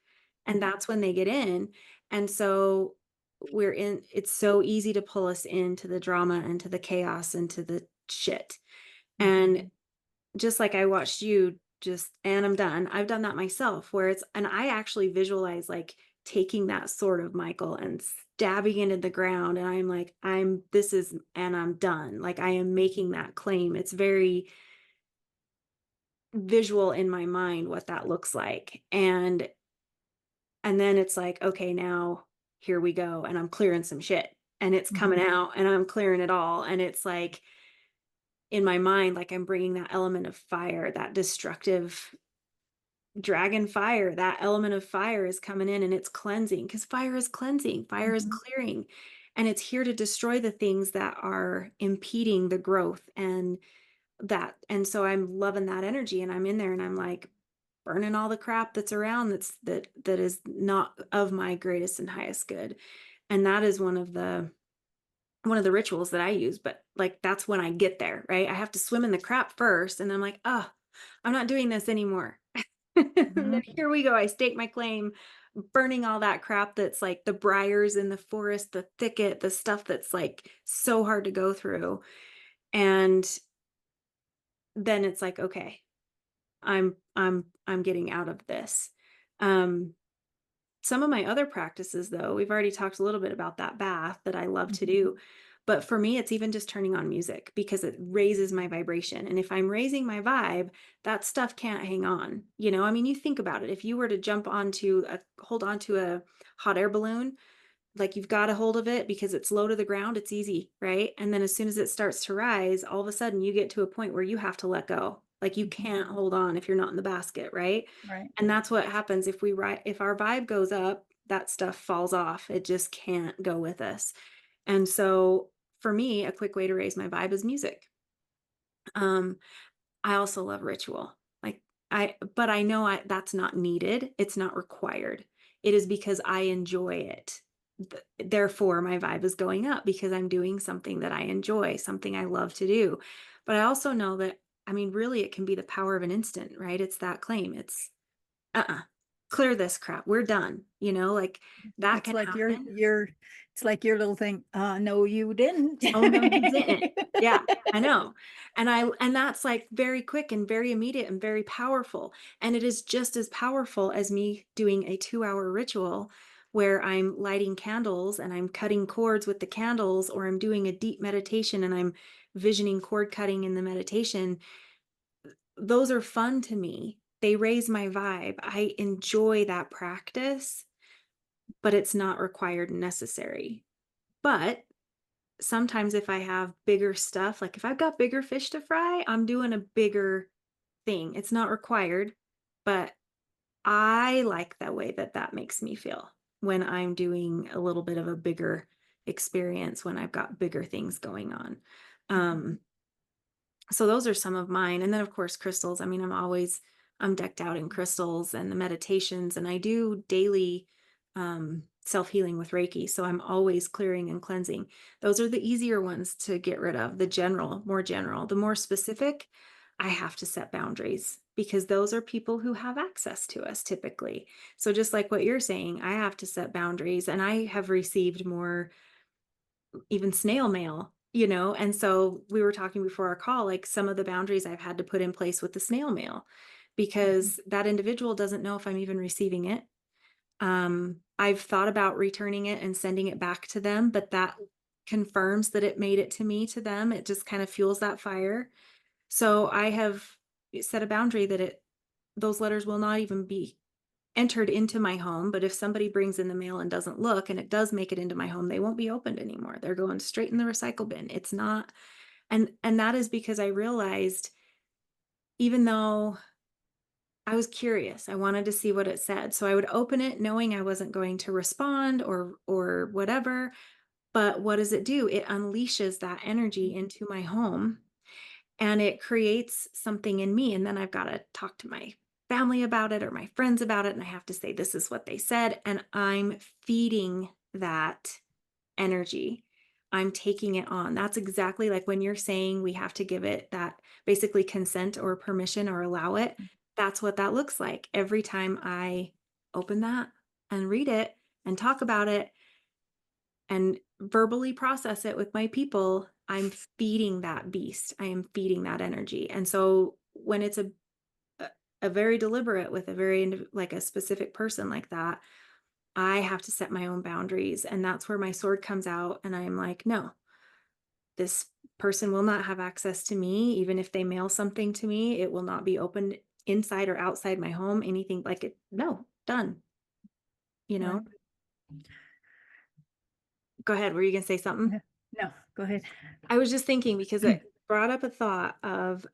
and Mm-hmm. that's when they get in. And so it's so easy to pull us into the drama, into the chaos, into the shit. Mm-hmm. And just like I watched you just and I'm done. I've done that myself where it's and I actually visualize like taking that sword of Michael and stabbing it in the ground, and I'm like I'm this is and I'm done. Like I am making that claim. It's very visual in my mind what that looks like. And then it's like, okay, now here we go. And I'm clearing some shit. And it's Mm-hmm. coming out and I'm clearing it all. And it's like in my mind, like I'm bringing that element of fire, that destructive dragon fire, that element of fire is coming in and it's cleansing because fire is cleansing, fire is Mm-hmm. clearing. And it's here to destroy the things that are impeding the growth and so I'm loving that energy and I'm in there and I'm like burning all the crap that's around that is not of my greatest and highest good. And that is one of the rituals that I use, but like that's when I get there, right? I have to swim in the crap first and I'm like, "Oh, I'm not doing this anymore." And then Mm-hmm. here we go. I stake my claim, burning all that crap that's like the briars in the forest, the thicket, the stuff that's like so hard to go through. And then it's like, okay, I'm getting out of this. Um, some of my other practices, though, we've already talked a little bit about that bath that I love to Mm-hmm. do. But for me, it's even just turning on music because it raises my vibration. And if I'm raising my vibe, that stuff can't hang on. I mean, you think about it. If you were to hold onto a hot air balloon, like you've got a hold of it because it's low to the ground, it's easy, right? And then as soon as it starts to rise, all of a sudden you get to a point where you have to let go. Like you Mhm. can't hold on if you're not in the basket, right? Right. And that's what happens if if our vibe goes up, that stuff falls off. It just can't go with us. And so for me, a quick way to raise my vibe is music. Um, I also love ritual. Like but I know that's not needed. It's not required. It is because I enjoy it. Therefore, my vibe is going up because I'm doing something that I enjoy, something I love to do. But I also know that, I mean, really, it can be the power of an instant, right? It's that claim. It's uh-uh, clear this crap. We're done. Like that It's can like happen. it's like your little thing, no, you didn't." Oh, no, you didn't. Yeah, I know. And that's, like, very quick and very immediate and very powerful, and it is just as powerful as me doing a 2-hour ritual where I'm lighting candles and I'm cutting cords with the candles, or I'm doing a deep meditation and I'm visioning cord cutting in the meditation. Those are fun to me. They raise my vibe. I enjoy that practice, but it's not required and necessary. But sometimes if I have bigger stuff, like if I've got bigger fish to fry, I'm doing a bigger thing. It's not required, but I like the way that that makes me feel when I'm doing a little bit of a bigger experience, when I've got bigger things going on. Mhm, Um, so those are some of mine. And then of course crystals. I mean, I'm decked out in crystals and the meditations, and I do daily self-healing with Reiki. So I'm always clearing and cleansing. Those are the easier ones to get rid of, the general, more general. The more specific, I have to set boundaries because those are people who have access to us typically. So just like what you're saying, I have to set boundaries, and I have received more even snail mail, and so we were talking before our call, like some of the boundaries I've had to put in place with the snail mail mhm, because that individual doesn't know if I'm even receiving it. I've thought about returning it and sending it back to them, but that confirms that it made it to me to them. It just kind of fuels that fire. So I have set a boundary that those letters will not even be entered into my home, but if somebody brings in the mail and doesn't look and it does make it into my home, they won't be opened anymore. They're going straight in the recycle bin. It's not. And that is because I realized, even though I was curious, I wanted to see what it said. So I would open it knowing I wasn't going to respond or whatever, but what does it do? It unleashes that energy mhm. into my home, and it creates something in me, and then I've got to talk to my family about it or my friends about it, and I have to say this is what they said, and I'm feeding that energy. I'm taking it on. That's exactly like when you're saying we have to give it that basically consent or permission or allow it. That's what that looks like every time I open that and read it and talk about it and verbally process it with my people. I'm feeding that beast. I am feeding that energy. And so when it's a, a very deliberate with a like a specific person like that, I have to set my own boundaries. And that's where my sword comes out. And I'm like, no, this person will not have access to me. Even if they mail something to me, it will not be opened inside or outside my home. Anything like it. No, done. You know, Right. go ahead. Were you going to say something? Yeah. No, go ahead. I was just thinking because it brought up a thought of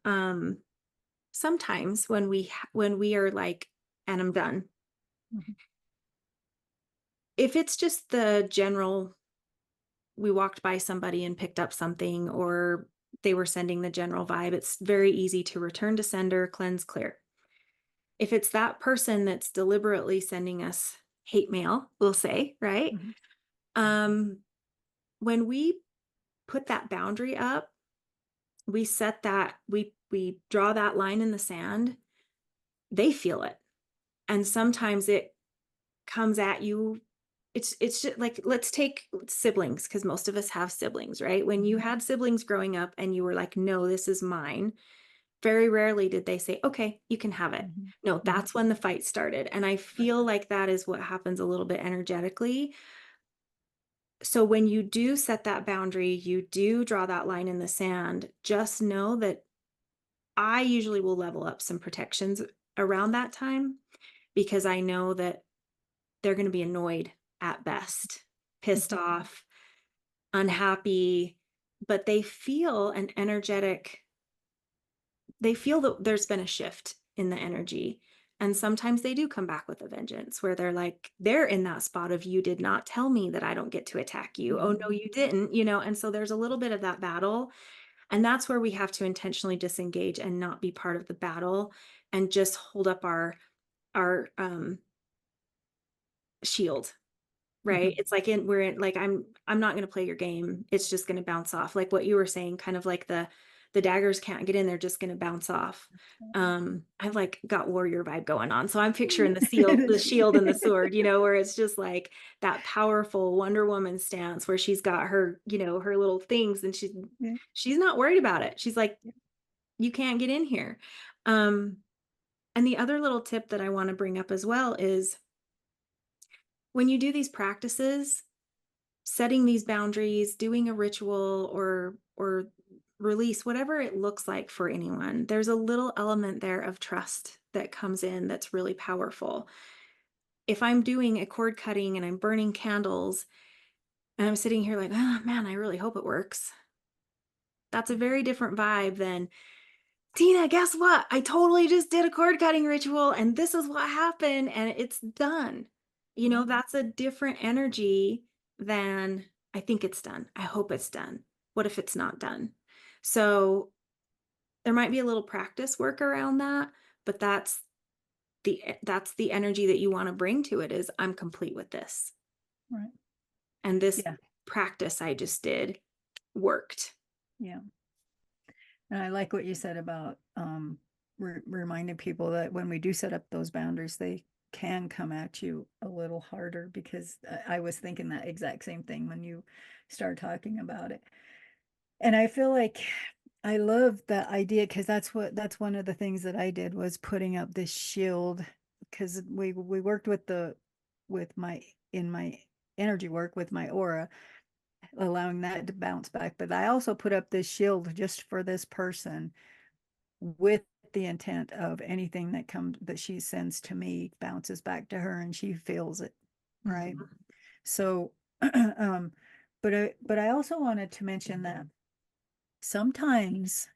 sometimes when we are like, and I'm done. Mhm, If it's just the general, we walked by somebody and picked up something, or they were sending the general vibe, it's very easy to return to sender, cleanse, clear. If it's that person that's deliberately sending us hate mail, we'll say, right? mhm, Um, when we put that boundary up, we set that, we draw that line in the sand, they feel it. And sometimes it comes at you. It's just like, let's take siblings, because most of us have siblings, right? When you mhm, had siblings growing up and you were like, no, this is mine, very rarely did they say, okay, you can have it. mhm, No, mhm. that's when the fight started. And I Right. feel like that is what happens a little bit energetically. So when you do set that boundary, you do draw that line in the sand, just know that I usually will level up some protections around that time, because I know that they're going to be annoyed at best. pissed Mhm. off, unhappy, but they feel that there's been a shift in the energy. And sometimes they do come back with a vengeance where they're like, they're in that spot of, you did not tell me that I don't get to attack you. Oh, no, Mhm. you didn't, And so there's a little bit of that battle. And that's where we have to intentionally disengage and not be part of the battle and just hold up our shield. Right? Mhm. It's like we're in, like, I'm not gonna play your game. It's just gonna bounce off. Like what you were saying, kind of like the daggers can't get in, they're just gonna bounce off. I've like got warrior vibe going on. So I'm picturing the shield and the sword, where it's just like that powerful Wonder Woman stance where she's got her, her little things and Yeah. she's not worried about it. She's like, Yeah. you can't get in here. Um, and the other little tip that I want to bring up as well is when you do these practices, setting these boundaries, doing a ritual or release, whatever it looks like for anyone, there's a little element there of trust that comes in that's really powerful. If I'm doing a cord cutting and I'm burning candles and I'm sitting here like, oh man, I really hope it works. That's a very different vibe than, Tina, guess what? I totally just did a cord cutting ritual and this is what happened and it's done. Right. That's a different energy than, I think it's done. I hope it's done. What if it's not done? So there might be a little practice work around that, but that's the energy that you want to bring to it is, I'm complete with this. Right. And this Yeah. practice I just did worked. Yeah. And I like what you said about reminding people that when we do set up those boundaries, they can come at you a little harder because I was thinking that exact same thing when you start talking about it. And I feel like I love that idea because that's one of the things that I did was putting up this shield because we worked with my in my energy work with my aura, allowing that to bounce back. But I also put up this shield just for this person with the intent of anything that she sends to me bounces back to her and she feels it, right? Mhm. So um but I also wanted to mention that sometimes,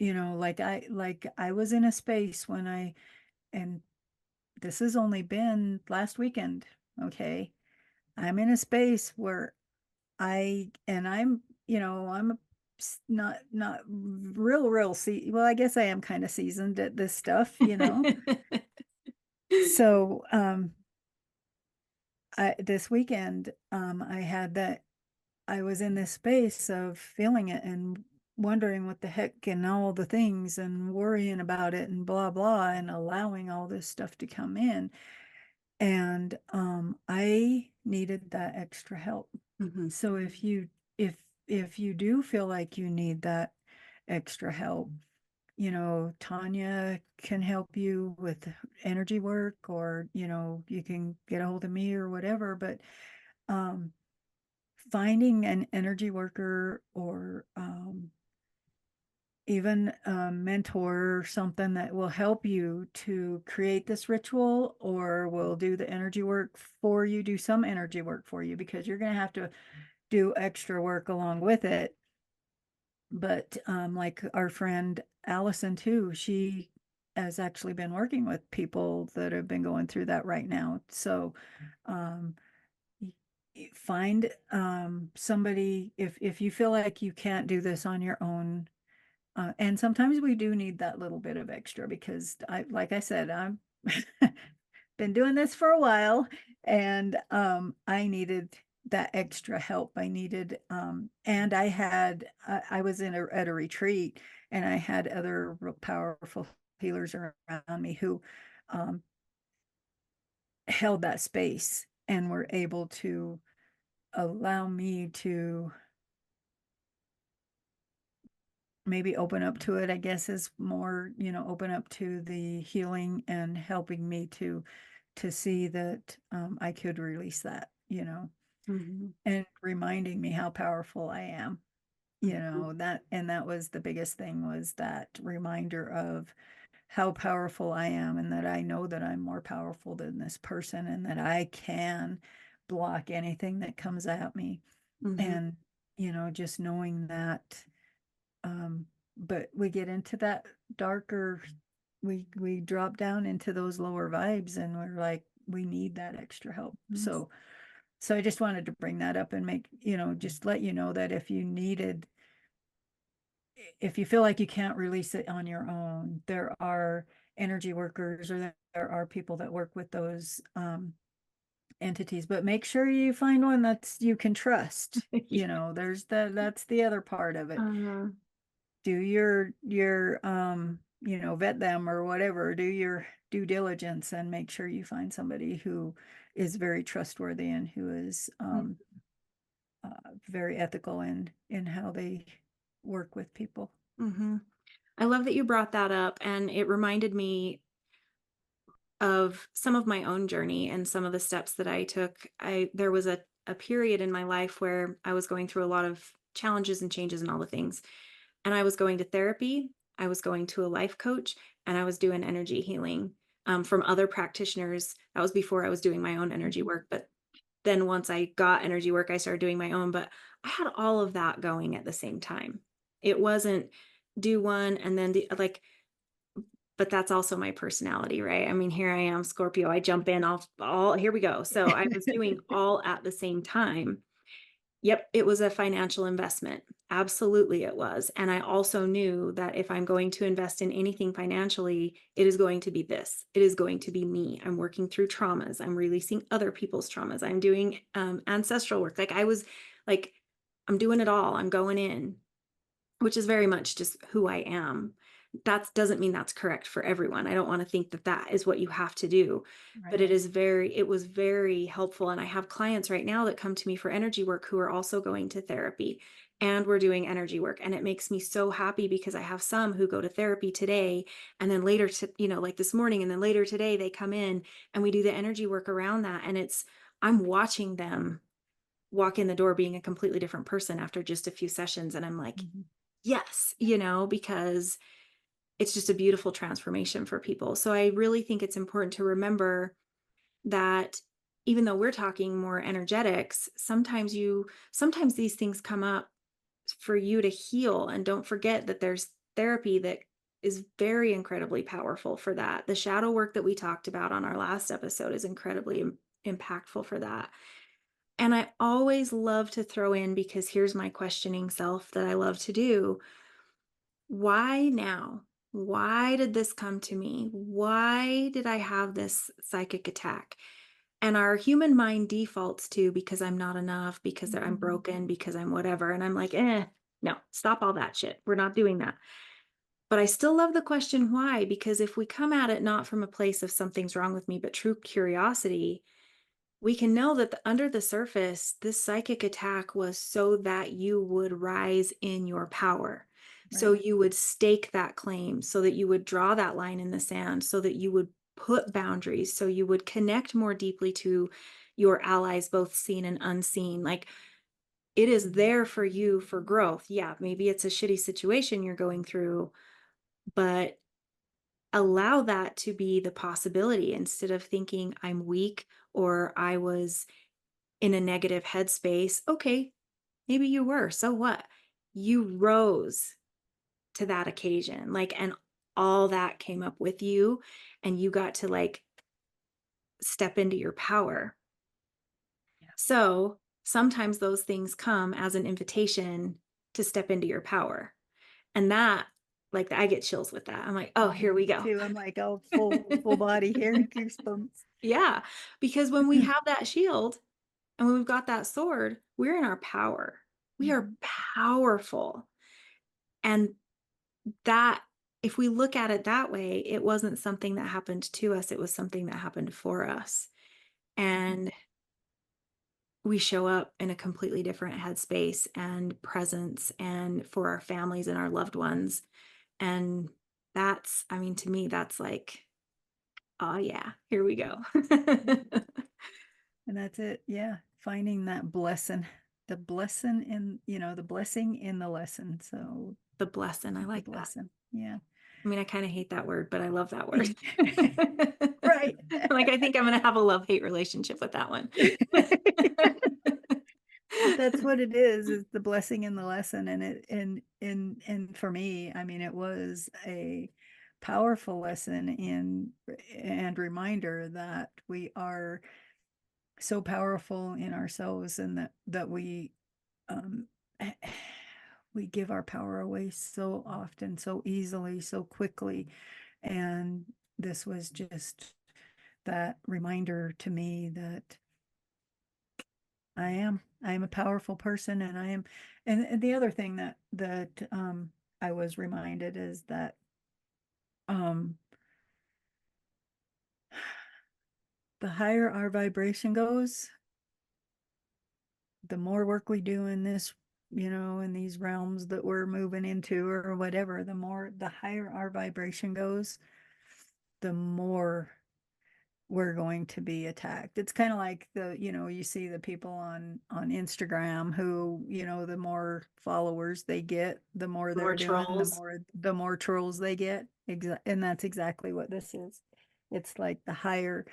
like I was in a space when I and this has only been last weekend, okay? I'm in a space where I'm not real well, I guess I am kind of seasoned at this stuff. So, this weekend, I had that I was in this space of feeling it and wondering what the heck and all the things and worrying about it and blah blah and allowing all this stuff to come in. And I needed that extra help. Mhm. So if you do feel like you need that extra help, Tanya can help you with energy work, or you can get a hold of me or whatever. But um, finding an energy worker or even a mentor or something that will help you to create this ritual or will do the energy work for you, do some energy work for you, because you're going to have to do extra work along with it. But like our friend Allison too, she has actually been working with people that have been going through that right now. So um, find somebody if you feel like you can't do this on your own. And sometimes we do need that little bit of extra because like I said, I'm been doing this for a while, and I needed that extra help. I needed, and I was at a retreat, and I had other real powerful healers around me who um, held that space and were able to allow me to maybe open up to it, I guess is more, open up to the healing and helping me to see that I could release that, Mhm. and reminding me how powerful I am. Mhm. That was the biggest thing, was that reminder of how powerful I am and that I know that I'm more powerful than this person and that I can block anything that comes at me. Mhm. And, just knowing that, um, but we get into that darker, we drop down into those lower vibes and we're like, we need that extra help. Yes. So I just wanted to bring that up and just let you know that if you feel like you can't release it on your own, there are energy workers, or there are people that work with those entities, but make sure you find one that's you can trust. Yeah. That's the other part of it. Uh, Do your vet them or whatever, do your due diligence and make sure you find somebody who is very trustworthy and who is very ethical in how they work with people. mhm. I love that you brought that up, and it reminded me of some of my own journey and some of the steps that I took. There was a period in my life where I was going through a lot of challenges and changes and all the things. And I was going to therapy, I was going to a life coach, and I was doing energy healing from other practitioners. That was before I was doing my own energy Mhm. work. But then once I got energy work, I started doing my own. But I had all of that going at the same time. It wasn't do one and then like, but that's also my personality, right? I mean, here I am, Scorpio. I jump in, all here we go. So I was doing all at the same time. Yep, it was a financial investment. Absolutely, it was. And I also knew that if I'm going to invest in anything financially, it is going to be this. It is going to be me. I'm working through traumas. I'm releasing other people's traumas. I'm doing ancestral work. Like I was like, I'm doing it all. I'm going in, which is very much just who I am. That doesn't mean that's correct for everyone. I don't want to think that that is what you have to do, but Right. it was very helpful. And I have clients right now that come to me for energy work who are also going to therapy, and we're doing energy work. And it makes me so happy because I have some who go to therapy today and then later to, like this morning, and then later today they come in and we do the energy work around that. And I'm watching them walk in the door being a completely different person after just a few sessions. And I'm like, Mhm. yes, because it's just a beautiful transformation for people. So I really think it's important to remember that even though we're talking more energetics, sometimes these things come up for you to heal, and don't forget that there's therapy that is very incredibly powerful for that. The shadow work that we talked about on our last episode is incredibly impactful for that. And I always love to throw in, because here's my questioning self that I love to do. Why now? Why did this come to me? Why did I have this psychic attack? And our human mind defaults to, because I'm not enough, because I'm Mhm. broken, because I'm whatever. And I'm like, no, stop all that shit. We're not doing that. But I still love the question why, because if we come at it not from a place of something's wrong with me, but true curiosity, we can know that under the surface, this psychic attack was so that you would rise in your power. So Right. you would stake that claim, so that you would draw that line in the sand, so that you would put boundaries, so you would connect more deeply to your allies, both seen and unseen. Like it is there for you for growth. Yeah, maybe it's a shitty situation you're going through, but allow that to be the possibility instead of thinking I'm weak or I was in a negative headspace. Okay, maybe you were. So what? You rose to that occasion. Like, and all that came up with you, and you got to like step into your power. Yeah. So sometimes those things come as an invitation to step into your power. And that, like, I get chills with that. I'm like, oh, here we Me go. too. I'm like, oh, full body here, goosebumps. Yeah. Because when we have that shield and when we've got that sword, we're in our power. We are Mhm. powerful. And that, if we look at it that way, it wasn't something that happened to us, it was something that happened for us. Mhm. And we show up in a completely different headspace and presence, and for our families and our loved ones. And that's, I mean, to me, that's like, oh, yeah, here we go. Yeah. And that's it. Yeah. Finding that blessing, the blessing in the lesson. So The blessing. I the like that. blessing. Yeah. I mean, I kind of hate that word, but I love that word. Right. Right. Like, I think I'm gonna have a love-hate relationship with that one. But that's what it is the blessing and the lesson, and it and for me, I mean, it was a powerful lesson in and reminder that we are so powerful in ourselves and that we um we give our power away so often, so easily, so quickly. And this was just that reminder to me that I am a powerful person, and I am, and the other thing that I was reminded is that um the higher our vibration goes, the more work we do in this, in these realms that we're moving into or whatever, the higher our vibration goes, the more we're going to be attacked. It's kind of like you see the people on Instagram who, the more followers they get, the more More they're doing, trolls. the more trolls they get. And that's exactly what this is. It's like the higher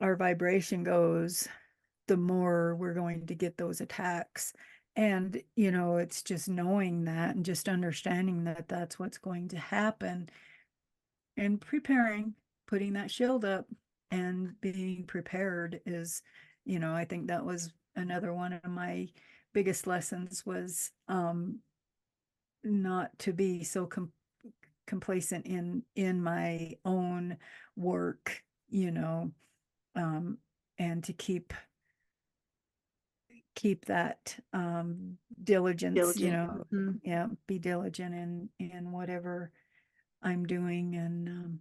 our vibration goes, the more we're going to get those attacks. And, it's just knowing that and just understanding that that's what's going to happen and preparing, putting that shield up and being prepared is, I think that was another one of my biggest lessons was not to be so complacent in my own work, um, and to keep that diligence, Diligent. Mhm. yeah, be diligent in whatever I'm doing. And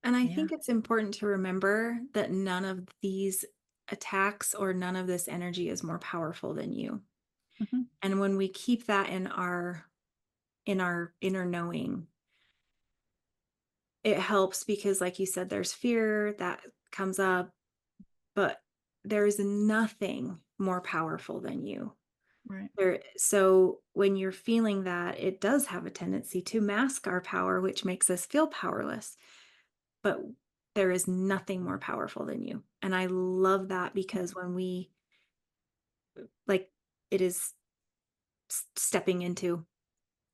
And I yeah. think it's important to remember that none of these attacks or none of this energy is more powerful than you. Mhm. And when we keep that in our inner knowing, it helps because like you said, there's fear that comes up, but there is nothing more powerful than you. Right. So when you're feeling that, it does have a tendency to mask our power, which makes us feel powerless. But there is nothing more powerful than you. And I love that because when we like it is stepping into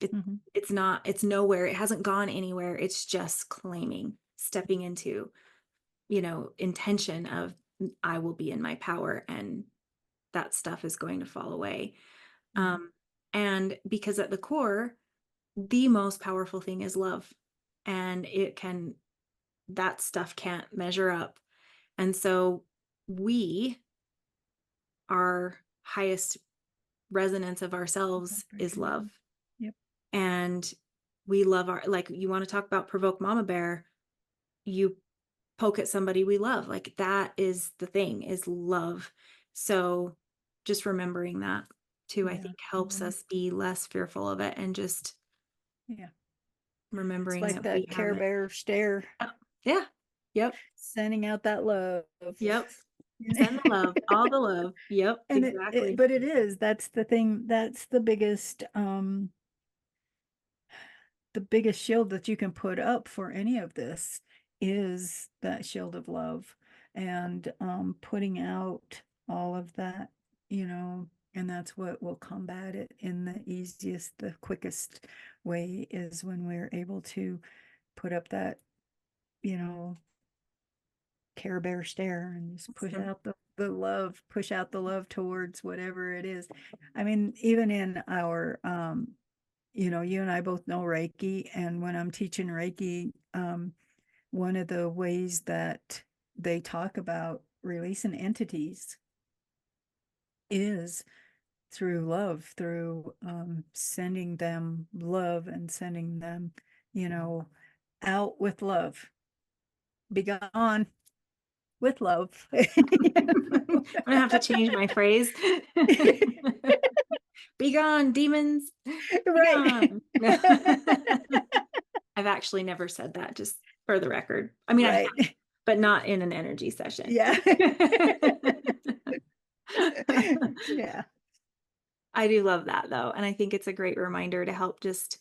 it, Mhm. it's nowhere. It hasn't gone anywhere. It's just claiming, stepping into, intention of I will be in my power and that stuff is going to fall away. Mhm. And because at the core, the most powerful thing is love. And that stuff can't measure up. And so we, our highest resonance of ourselves is Vibration. love. Yep. And we love like, you want to talk about provoke mama bear, you poke at somebody we love. Like that is the thing, is love. So just remembering that too, I Yeah. think helps us be less fearful of it and just Yeah. It's remembering like that we that Care haven't. Bear stare, Oh, yeah. Yep. sending out that love. Yep. Send the love, all the love. Yep. And Exactly. but it is, that's the thing, that's the biggest shield that you can put up for any of this is that shield of love. And putting out all of that, and that's what will combat it in the easiest, the quickest way, is when we're able to put up that, you know Care Bear stare, and just push Awesome. out push out the love towards whatever it is. I mean, even in our you and I both know Reiki, and when I'm teaching Reiki, one of the ways that they talk about releasing entities is through love, through sending them love and sending them, you know, out with love. Be gone with love. I'm gonna have to change my phrase. Be gone, demons. Be Right. gone. No. I've actually never said that, just for the record. I mean, I have, Right. but not in an energy session. Yeah. Yeah. I do love that though, and I think it's a great reminder to help just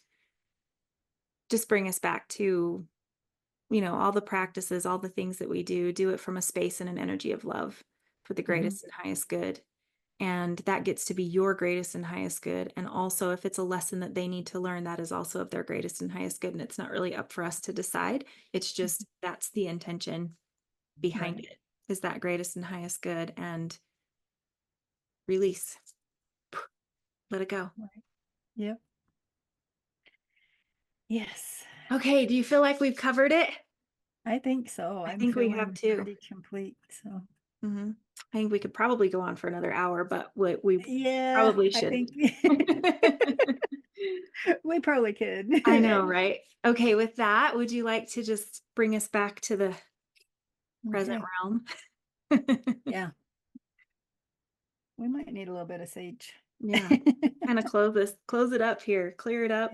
bring us back to all the practices, all the things that we do it from a space and an energy of love for the Hmm. greatest and highest good. And that gets to be your greatest and highest good. And also, if it's a lesson that they need to learn, that is also of their greatest and highest good. And it's not really up for us to decide. It's just that's the intention behind Right. it, is that greatest and highest good, and release. Let it go. Right. Yep. Yes. Okay. Do you feel like we've covered it? I think so. I I'm think we have feeling too. pretty complete. So, Mhm. I think we could probably go on for another hour, but we yeah, probably I think shouldn't. we probably could. I know, right? Okay, with that, would you like to just bring us back to the present Okay. realm? Yeah. We might need a little bit of sage. Yeah. Kinda close it up here, clear it up.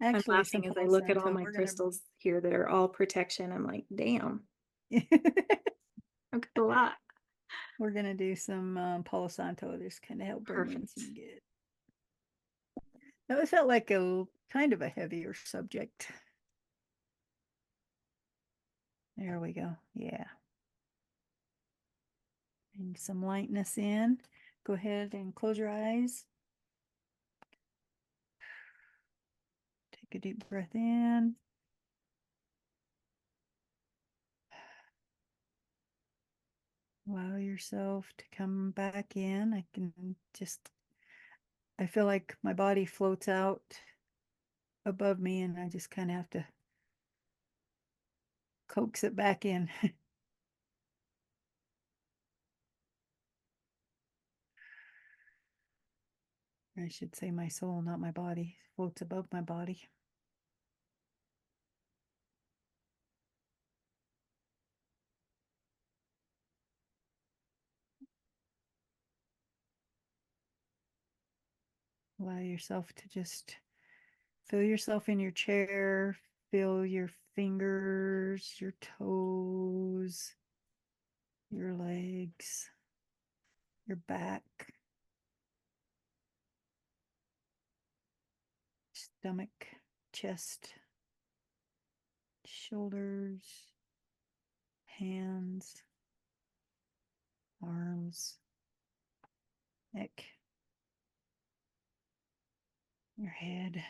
And I'm actually, some laughing as I Palo look at all Santo. my crystals here that are all protection. I'm like, "Damn, I've got a lot." We're gonna do some Palo Santo, just kind of help bring in Perfect. some good. That was felt like a kind of a heavier subject. There we go. Yeah. Bring some lightness in. Go ahead and close your eyes. Take a deep breath in. Allow yourself to come back in. I feel like my body floats out above me and I just kind of have to coax it back in. I should say my soul, not my body, floats above my body. Allow yourself to just feel yourself in your chair, feel your fingers, your toes, your legs, your back, stomach, chest, shoulders, hands, arms, neck, your head,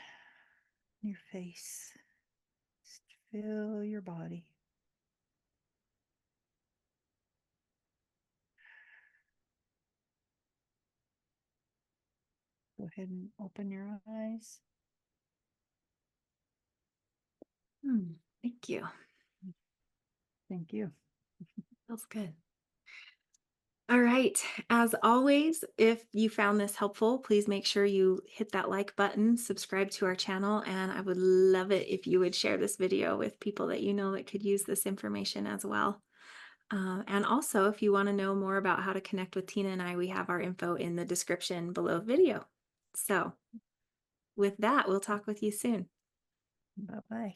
your face. Just feel your body. Go ahead and open your eyes. Thank you. Thank you. Feels good. All right. As always, if you found this helpful, please make sure you hit that like button, subscribe to our channel, and I would love it if you would share this video with people that you know that could use this information as well. And also, if you want to know more about how to connect with Tina and I, we have our info in the description below the video. So, with that, we'll talk with you soon. Bye bye.